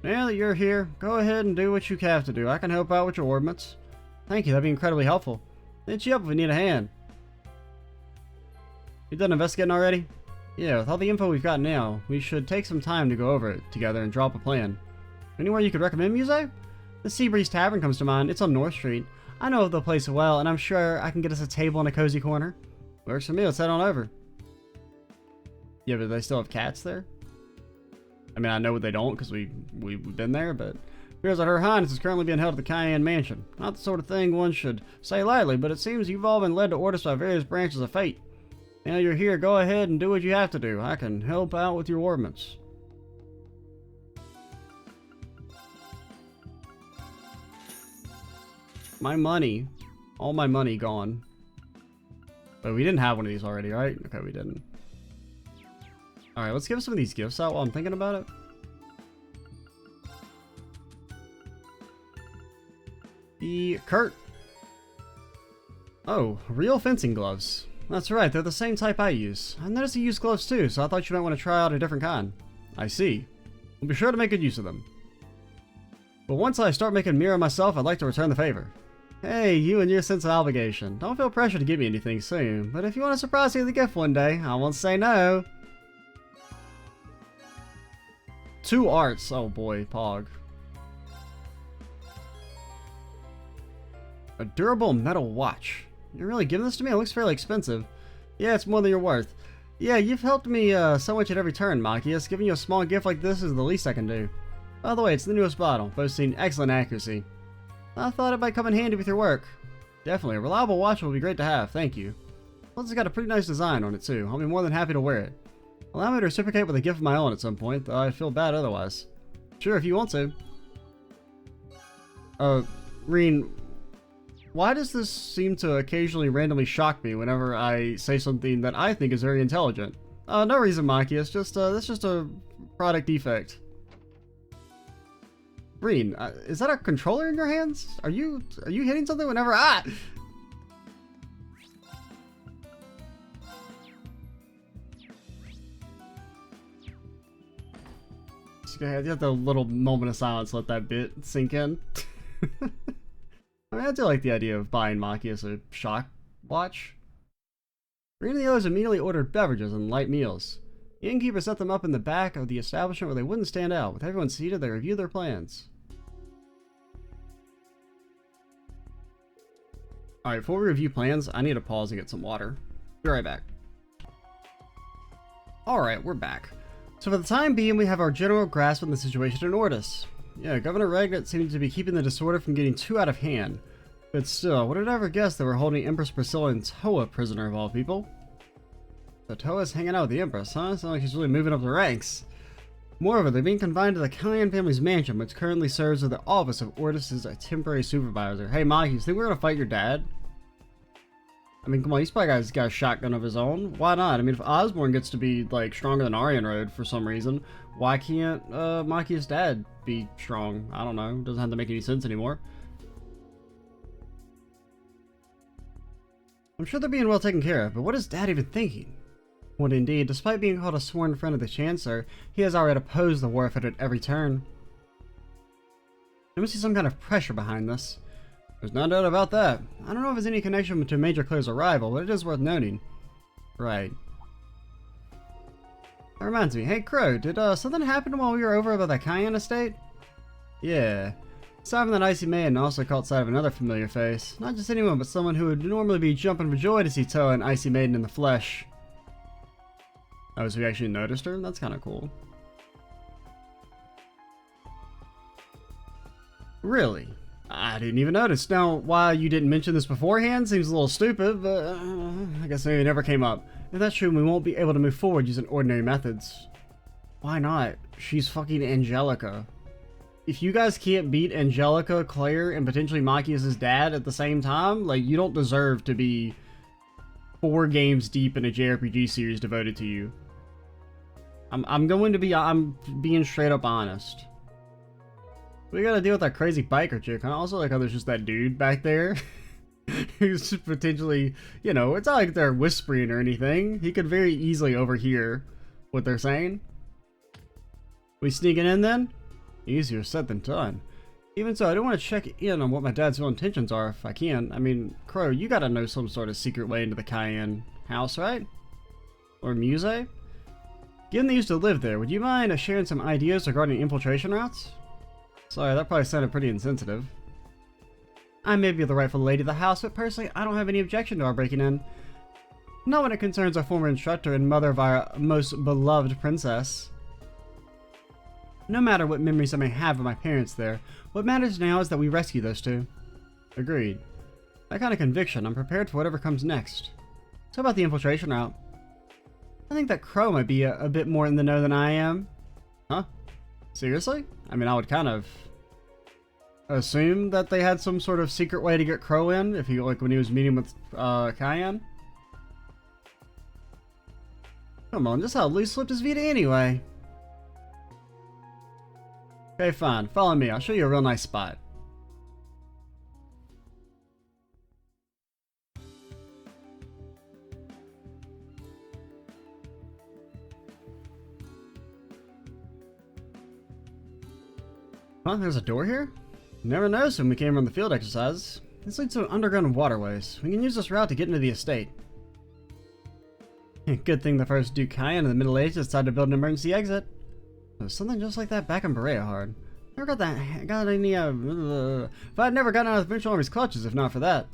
Now that you're here, go ahead and do what you have to do. I can help out with your ordnance. Thank you, that'd be incredibly helpful. Hit you up if we need a hand. You done investigating already? Yeah, with all the info we've got now, we should take some time to go over it together and draw up a plan. Anywhere you could recommend, Muse? The Seabreeze Tavern comes to mind. It's on North Street. I know the place well, and I'm sure I can get us a table in a cozy corner. Works for me, let's head on over. Yeah, but they still have cats there? I mean, I know they don't because we've been there, but it appears that Her Highness is currently being held at the Cayenne mansion. Not the sort of thing one should say lightly, but it seems you've all been led to Ordis by various branches of fate. Now you're here, go ahead and do what you have to do. I can help out with your ordnance. My money. All my money gone. But we didn't have one of these already, right? Okay, we didn't. Alright, let's give some of these gifts out while I'm thinking about it. The Kurt. Oh, real fencing gloves. That's right, they're the same type I use. I noticed you use gloves too, so I thought you might want to try out a different kind. I see. We'll be sure to make good use of them. But once I start making mirror myself, I'd like to return the favor. Hey, you and your sense of obligation. Don't feel pressure to give me anything soon, but if you want to surprise me with a gift one day, I won't say no. 2 arts. Oh boy, Pog. A durable metal watch. You're really giving this to me? It looks fairly expensive. Yeah, it's more than you're worth. Yeah, you've helped me so much at every turn, Machias. Giving you a small gift like this is the least I can do. By the way, it's the newest model, boasting excellent accuracy. I thought it might come in handy with your work. Definitely, a reliable watch will be great to have, thank you. Plus it's got a pretty nice design on it too. I'll be more than happy to wear it. Allow me to reciprocate with a gift of my own at some point, though I'd feel bad otherwise. Sure, if you want to. Reen, why does this seem to occasionally randomly shock me whenever I say something that I think is very intelligent? No reason, Maki. It's just, that's just a product defect. Reen, is that a controller in your hands? Are you hitting something whenever You have the little moment of silence, let that bit sink in. I mean, I do like the idea of buying Maki as a shock watch. Reen and the others immediately ordered beverages and light meals. The innkeeper set them up in the back of the establishment where they wouldn't stand out. With everyone seated, they reviewed their plans. Alright, before we review plans, I need to pause and get some water. Be right back. Alright, we're back. So for the time being, we have our general grasp on the situation in Ordis. Yeah, Governor Regnet seems to be keeping the disorder from getting too out of hand. But still, would have ever guessed they were holding Empress Priscilla and Toa prisoner of all people? So Toa's hanging out with the Empress, huh? Sounds like she's really moving up the ranks. Moreover, they're being confined to the Cayenne family's mansion, which currently serves as the office of Ordis as a temporary supervisor. Hey, Mike, you think we're gonna fight your dad? I mean, come on, he's probably got a shotgun of his own. Why not? I mean, if Osborne gets to be, like, stronger than Aryan Road for some reason, why can't, Maki's dad be strong? I don't know. Doesn't have to make any sense anymore. I'm sure they're being well taken care of, but what is Dad even thinking? What indeed, despite being called a sworn friend of the Chancellor, he has already opposed the war effort at every turn. There must be some kind of pressure behind this. There's no doubt about that. I don't know if there's any connection to Major Claire's arrival, but it is worth noting. Right. That reminds me, hey Crow, did something happen while we were over by the Cayenne estate? Yeah. Aside from that icy maiden, I also caught sight of another familiar face. Not just anyone, but someone who would normally be jumping for joy to see Toa and Icy Maiden in the flesh. Oh, so you actually noticed her? That's kind of cool. Really? I didn't even notice. Now, why you didn't mention this beforehand seems a little stupid, but I guess maybe it never came up. If that's true, we won't be able to move forward using ordinary methods. Why not? She's fucking Angelica. If you guys can't beat Angelica, Claire, and potentially Machias' dad at the same time, like, you don't deserve to be 4 games deep in a JRPG series devoted to you. I'm being straight up honest. We gotta deal with that crazy biker chick. I also like how there's just that dude back there who's potentially, you know, it's not like they're whispering or anything. He could very easily overhear what they're saying. We sneaking in then? Easier said than done. Even so, I do want to check in on what my dad's real intentions are if I can. I mean, Crow, you gotta know some sort of secret way into the Cayenne house, right? Or Musée? Given they used to live there, would you mind sharing some ideas regarding infiltration routes? Sorry, that probably sounded pretty insensitive. I may be the rightful lady of the house, but personally, I don't have any objection to our breaking in. Not when it concerns our former instructor and mother of our most beloved princess. No matter what memories I may have of my parents there, what matters now is that we rescue those two. Agreed. That kind of conviction, I'm prepared for whatever comes next. So about the infiltration route. I think that Crow might be a bit more in the know than I am. Huh? Seriously? I mean, I would kind of assume that they had some sort of secret way to get Crow in, if he, like, when he was meeting with Cayenne. Come on, just how loose slipped his Vita anyway. Okay, fine. Follow me. I'll show you a real nice spot. Huh? There's a door here? Never noticed when we came from the field exercises. This leads to underground waterways. We can use this route to get into the estate. Good thing the first Duke Cayenne in the Middle Ages decided to build an emergency exit. There was something just like that back in Berea Hard. Never got any, if I'd never gotten out of the Provincial Army's clutches if not for that.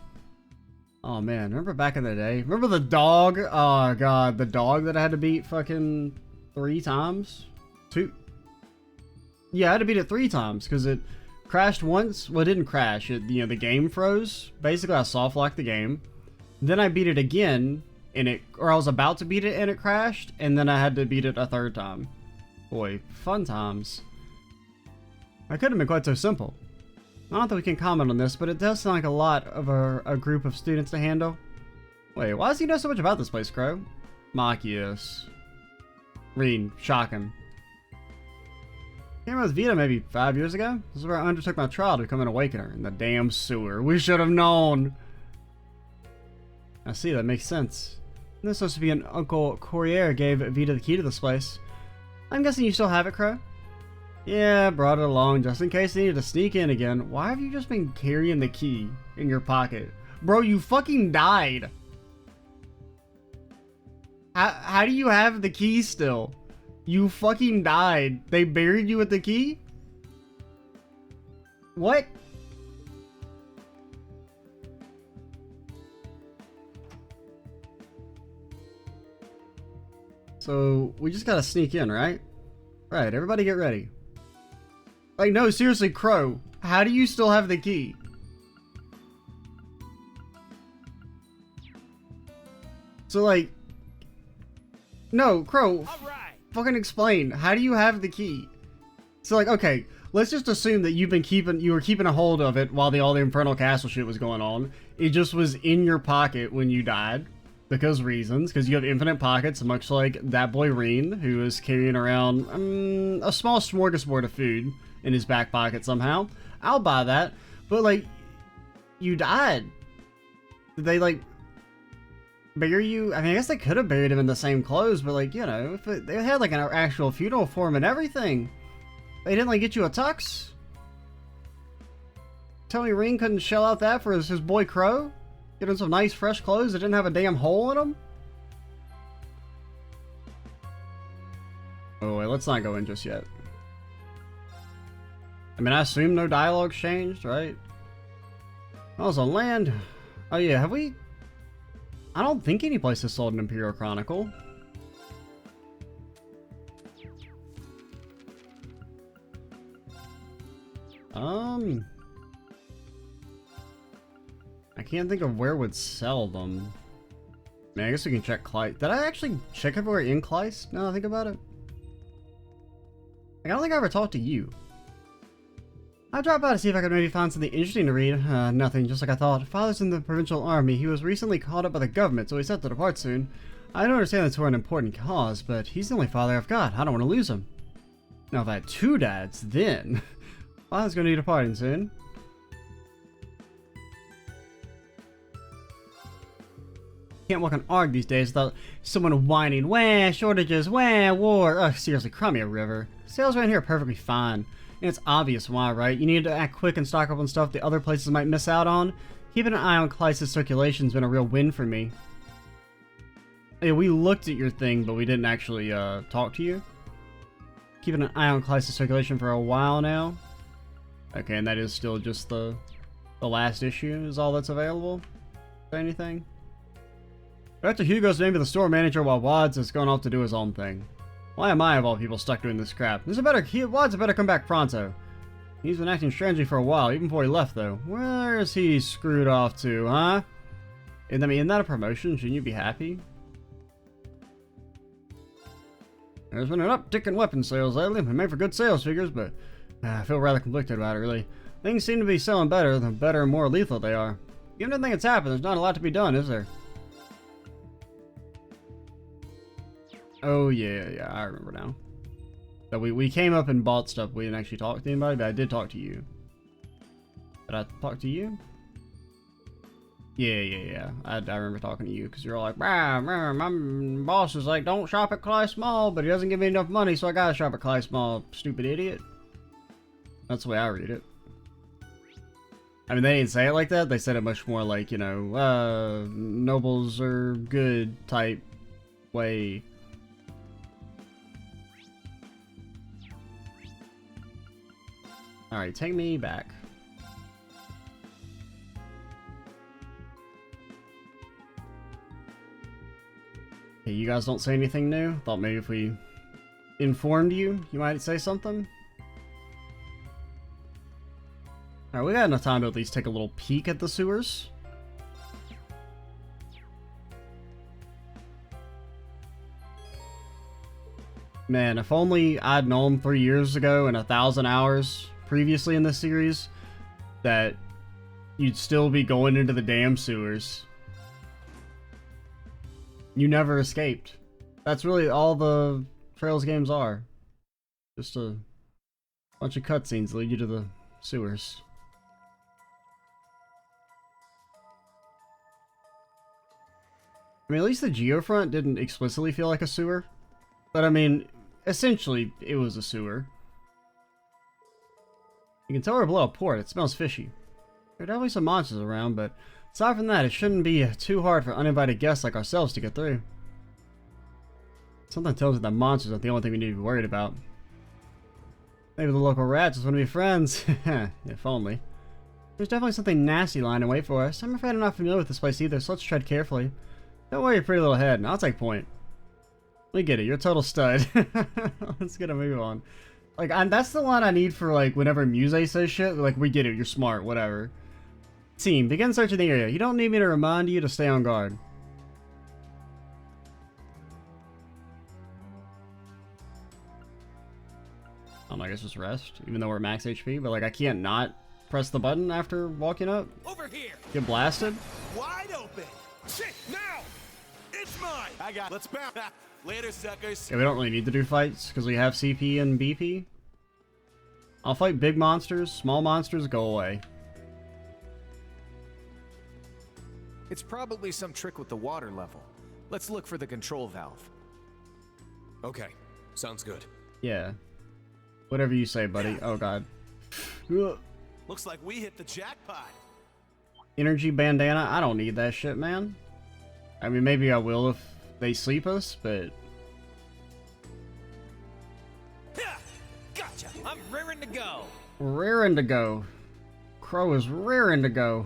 Oh man, remember back in the day? Remember the dog? Oh god, the dog that I had to beat fucking 3 times? 2? Yeah, I had to beat it 3 times because it crashed once. Well, it didn't crash. It, you know, the game froze. Basically, I soft locked the game. Then I beat it again, and or I was about to beat it and it crashed, and then I had to beat it a 3rd time. Boy, fun times. It could have been quite so simple. Not that we can comment on this, but it does sound like a lot of a group of students to handle. Wait, why does he know so much about this place, Crow? Machius. Reed, shocking. Came with Vita maybe 5 years ago. This is where I undertook my trial to become an awakener in the damn sewer. We should have known. I see, that makes sense. This is supposed to be an Uncle Courier gave Vita the key to this place. I'm guessing you still have it, Crow? Yeah, brought it along just in case they needed to sneak in again. Why have you just been carrying the key in your pocket? Bro, you fucking died. How do you have the key still? You fucking died. They buried you with the key? What? So, we just gotta sneak in, right? Right, everybody get ready. Like, no, seriously, Crow. How do you still have the key? So, like... No, Crow. Fucking explain. How do you have the key? So, like, okay, let's just assume that you were keeping a hold of it while all the Infernal Castle shit was going on. It just was in your pocket when you died. Because reasons. Because you have infinite pockets, much like that boy Reen, who is carrying around a small smorgasbord of food in his back pocket somehow. I'll buy that. But, like, you died. Did they, like, bury you? I mean, I guess they could have buried him in the same clothes, but, like, you know, if they had, like, an actual funeral for him and everything. They didn't, like, get you a tux? Tell me Reen couldn't shell out that for his boy Crow? Get him some nice fresh clothes that didn't have a damn hole in them? Oh wait, let's not go in just yet. I mean, I assume no dialogue's changed, right? Oh, it's on land. Oh yeah, have we... I don't think any place has sold an Imperial Chronicle. I can't think of where would sell them. I mean, I guess we can check Kleist. Did I actually check everywhere in Kleist? Now that I think about it. Like, I don't think I ever talked to you. I dropped by to see if I could maybe find something interesting to read. Nothing, just like I thought. Father's in the Provincial Army. He was recently called up by the government, so he's set to depart soon. I don't understand that's for an important cause, but he's the only father I've got. I don't want to lose him. Now, if I had 2 dads, then... Father's going to be departing soon. Can't walk on Arg these days without someone whining, wah, shortages, wah, war. Ugh, seriously, cry me a river. Sales around here are perfectly fine. And it's obvious why, right? You need to act quick and stock up on stuff that other places might miss out on. Keeping an eye on Kleist's circulation's been a real win for me. Yeah, we looked at your thing, but we didn't actually talk to you. Keeping an eye on Kleist's circulation for a while now. Okay, and that is still just the last issue is all that's available? Anything? Dr. Hugo's maybe the store manager while Wads is going off to do his own thing. Why am I, of all people, stuck doing this crap? Wads better come back pronto. He's been acting strangely for a while, even before he left, though. Where is he screwed off to, huh? And I mean, isn't that a promotion? Shouldn't you be happy? There's been an uptick in weapon sales lately. It made for good sales figures, but I feel rather conflicted about it, really. Things seem to be selling better, the better and more lethal they are. Given everything that's happened, there's not a lot to be done, is there? Oh, yeah, I remember now. So we came up and bought stuff. We didn't actually talk to anybody, but I did talk to you. Did I talk to you? Yeah. I remember talking to you, because you're all like, my boss is like, don't shop at Kleist Mall, but he doesn't give me enough money, so I gotta shop at Kleist Mall, stupid idiot. That's the way I read it. I mean, they didn't say it like that. They said it much more like, you know, nobles are good type way. Alright, take me back. Hey, you guys don't say anything new? Thought maybe if we informed you, you might say something? Alright, we got enough time to at least take a little peek at the sewers. Man, if only I'd known 3 years ago and 1,000 hours previously in this series that you'd still be going into the damn sewers. You never escaped. That's really all the Trails games are. Just a bunch of cutscenes lead you to the sewers. I mean, at least the Geofront didn't explicitly feel like a sewer. But I mean, essentially, it was a sewer. You can tell we're below a port. It smells fishy. There are definitely some monsters around, but aside from that, it shouldn't be too hard for uninvited guests like ourselves to get through. Something tells me that monsters aren't the only thing we need to be worried about. Maybe the local rats just want to be friends. If only. There's definitely something nasty lying in wait for us. I'm afraid I'm not familiar with this place either, so let's tread carefully. Don't worry your pretty little head, and I'll take point. We get it, you're a total stud. Let's get a move on. Like, that's the line I need for, like, whenever Muse says shit. Like, we get it, you're smart, whatever. Team, begin searching the area. You don't need me to remind you to stay on guard. I guess just rest, even though we're max HP, but, like, I can't not press the button after walking up. Over here. Get blasted. Wide open. Shit, now! It's mine! I got Let's bounce. Later, suckers. Yeah, we don't really need to do fights, because we have CP and BP. I'll fight big monsters, small monsters go away. It's probably some trick with the water level. Let's look for the control valve. Okay, sounds good. Yeah. Whatever you say, buddy. Oh, God. Looks like we hit the jackpot. Energy bandana? I don't need that shit, man. I mean, maybe I will if they sleep us, but... Gotcha! I'm raring to go! Raring to go. Crow is raring to go.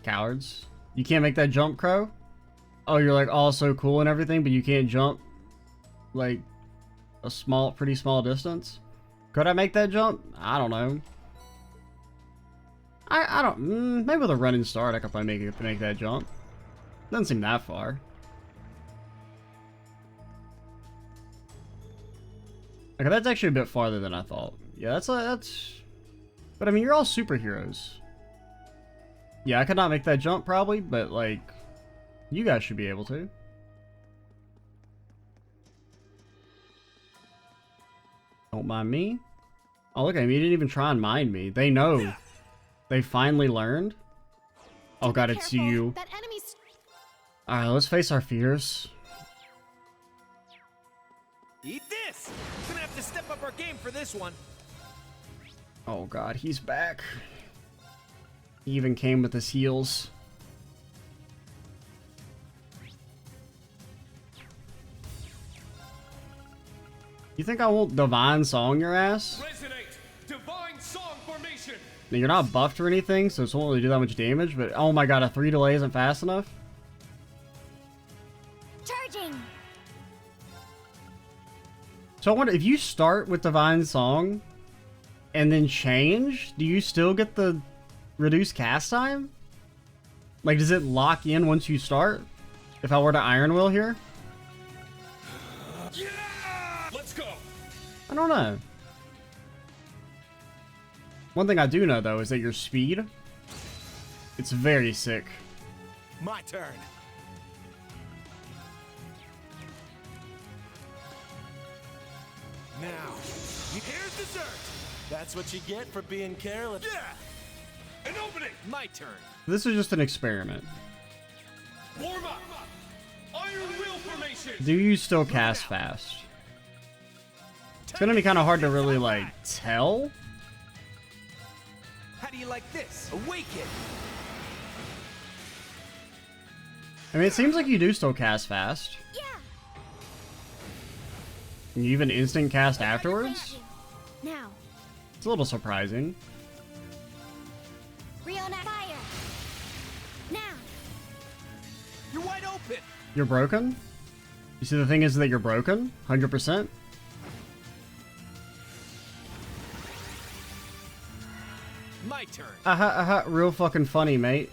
Cowards. You can't make that jump, Crow? Oh, you're like all so cool and everything, but you can't jump like a pretty small distance? Could I make that jump? I don't know. I don't, maybe with a running start I could probably make that jump. Doesn't seem that far. Okay, that's actually a bit farther than I thought. Yeah, that's... But I mean, you're all superheroes. Yeah, I could not make that jump probably, but like, you guys should be able to. Don't mind me. Oh, look at him. He didn't even try and mind me. They know. They finally learned. Oh god, it's you. That enemy's... Alright, let's face our fears. Eat this! Gonna have to step up our game for this one. Oh god, he's back. He even came with his heels. You think I won't divine song your ass? Resonate! Divine song formation! Now, you're not buffed or anything, so it won't really do that much damage, but oh my god, a 3 delay isn't fast enough? Charging! So I wonder, if you start with divine song and then change, do you still get the reduced cast time? Like, does it lock in once you start? If I were to Iron Will here? Yeah! Let's go! I don't know. One thing I do know, though, is that your speed, it's very sick. My turn. Now, here's dessert. That's what you get for being careless. Yeah! An opening! My turn. This is just an experiment. Warm up! Iron Will formation! Do you still cast fast? It's gonna be kind of hard to really, like, tell. How do you like this? Awaken! I mean, it seems like you do still cast fast. Yeah. And you even instant cast afterwards? Thank you. Now, It's a little surprising. Riona fire. Now. You're wide open! You're broken? You see, the thing is that you're broken? 100%? My turn. Aha, aha, real fucking funny, mate.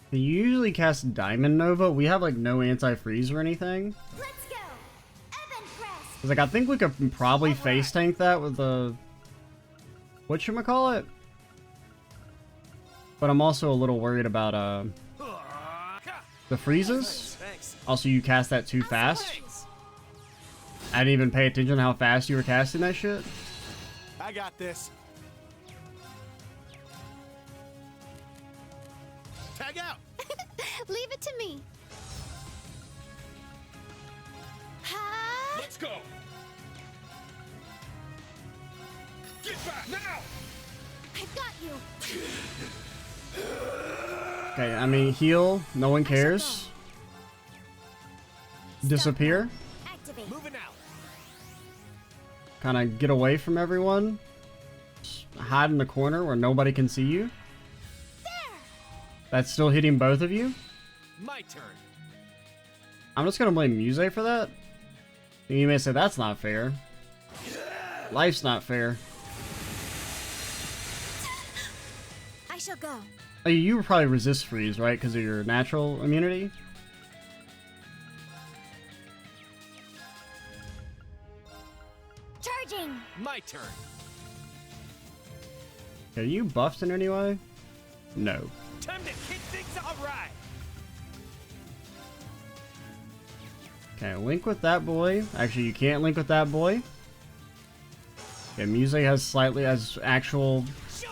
You usually cast Diamond Nova. We have like no anti-freeze or anything. Let's go. Evan Crest. 'Cause, like, I think we could probably face tank that with the... whatchamacallit? But I'm also a little worried about the freezes. Thanks. Also, you cast that too fast. I didn't even pay attention to how fast you were casting that shit. I got this. Tag out. Leave it to me. Ha! Let's go. Get back now. I've got you. Okay, I mean, heal. No one cares. Disappear. Activate. Moving out. Kind of get away from everyone. Just hide in the corner where nobody can see you. There. That's still hitting both of you. My turn. I'm just gonna blame Muse for that. You may say that's not fair. Life's not fair. I shall go. Oh, you would probably resist freeze, right? Because of your natural immunity. Charging. My turn. Are you buffed in any way? No. Time to kick things all right. Okay, link with that boy. Actually, you can't link with that boy. Okay, Muse has actual...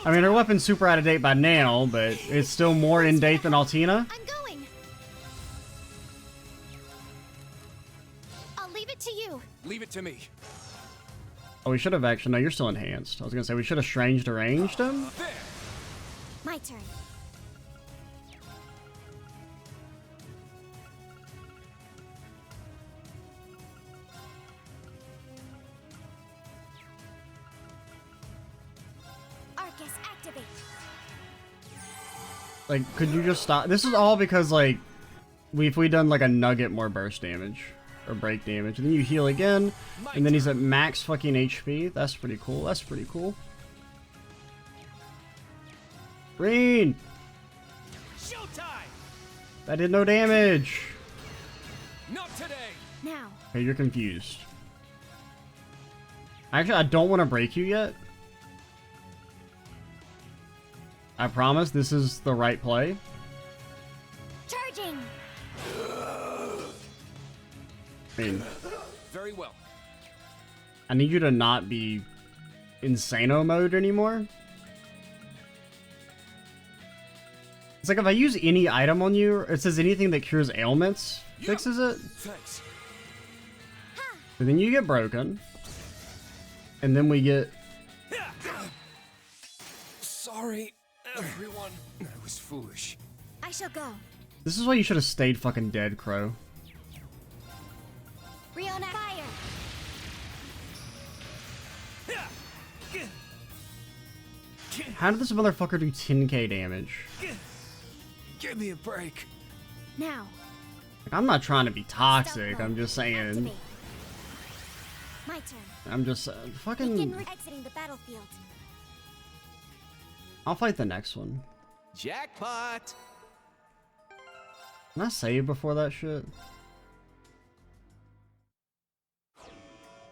I mean, her weapon's super out of date by now, but it's still more in date than Altina. I'm going. I'll leave it to you. Leave it to me. Oh, we should have actually... No, you're still enhanced. I was gonna say, we should have stranged arranged him. There. My turn. Arcus activate. Like, could you just stop? This is all because, like, if we done, like, a nugget more burst damage. Or break damage. And then you heal again. And then he's at max fucking HP. That's pretty cool. That's pretty cool. Green! Showtime. That did no damage. Not today. Now. Okay, you're confused. Actually, I don't want to break you yet. I promise this is the right play. Charging. I mean, Very well. I need you to not be insano mode anymore. It's like if I use any item on you, it says anything that cures ailments fixes it. Thanks. But then you get broken. And then we get... Sorry, everyone. I was foolish. I shall go. This is why you should have stayed fucking dead, Crow. Riona fire. How did this motherfucker do 10k damage? Give me a break. Now. Like, I'm not trying to be toxic, Stealth I'm just saying... activate. My turn. I'm just... fucking... Begin exiting the battlefield. I'll fight the next one. Jackpot. Can I save before that shit?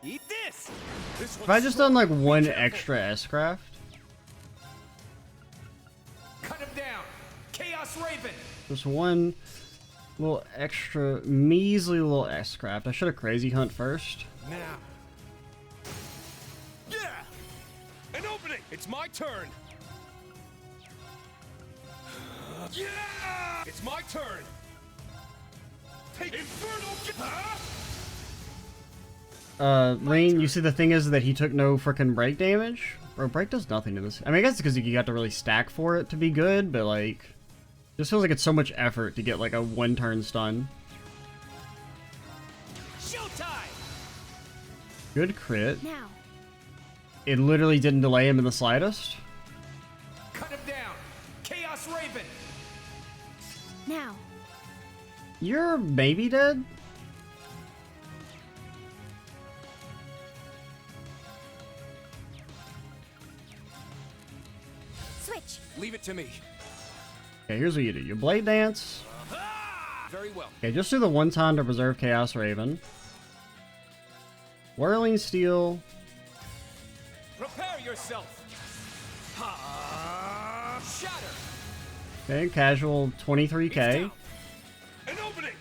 Eat this. This If I just done like one extra S-craft... Cut him down. Chaos Raven. Just one little extra, measly little S-craft. I should have Crazy Hunt first. Now. Yeah. An opening. It's my turn. Yeah. It's my turn. Take Infernal. Huh? Rain, you see the thing is that he took no frickin' break damage? Bro, break does nothing to this. I mean, I guess it's because you got to really stack for it to be good, but like, just feels like it's so much effort to get like a one-turn stun. Showtime! Good crit. Now. It literally didn't delay him in the slightest. Cut him down! Chaos Raven! Now. You're maybe dead? Switch. Leave it to me. Okay, here's what you do. You blade dance. Very well. Okay, just do the one time to preserve Chaos Raven. Whirling Steel. Prepare yourself. Shatter. Okay, casual 23k. An opening!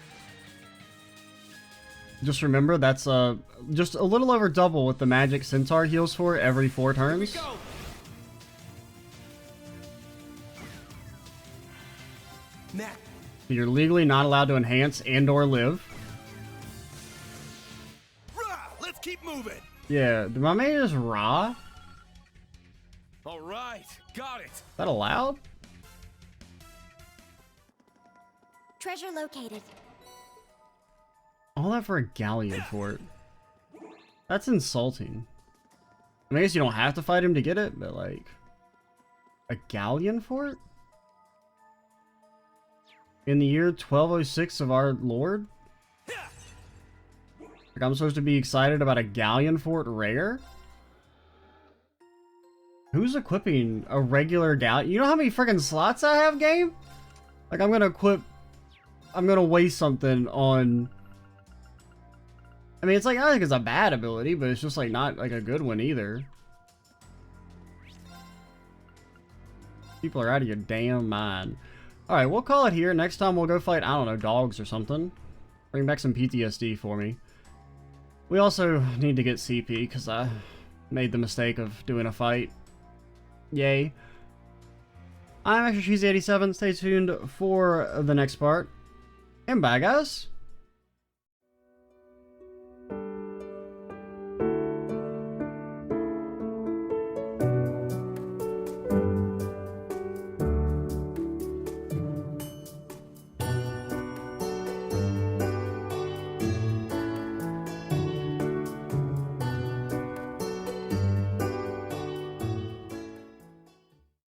Just remember, that's just a little over double what the Magic Centaur heals for every 4 turns. Go. Now. You're legally not allowed to enhance and or live. Rah! Let's keep moving! Yeah, did my man just Ra? All right, got it. Is that allowed? Treasure located. All that for a galleon fort. That's insulting. I mean, I guess you don't have to fight him to get it, but like... A galleon fort? In the year 1206 of our Lord? Like, I'm supposed to be excited about a galleon fort rare? Who's equipping a regular galleon? You know how many freaking slots I have, game? Like, I'm gonna waste something on... I mean, it's like, I don't think it's a bad ability, but it's just like not like a good one either. People are out of your damn mind. Alright, we'll call it here. Next time we'll go fight, I don't know, dogs or something. Bring back some PTSD for me. We also need to get CP, because I made the mistake of doing a fight. Yay. I'm Extra Cheesy 87. Stay tuned for the next part. And bye, guys.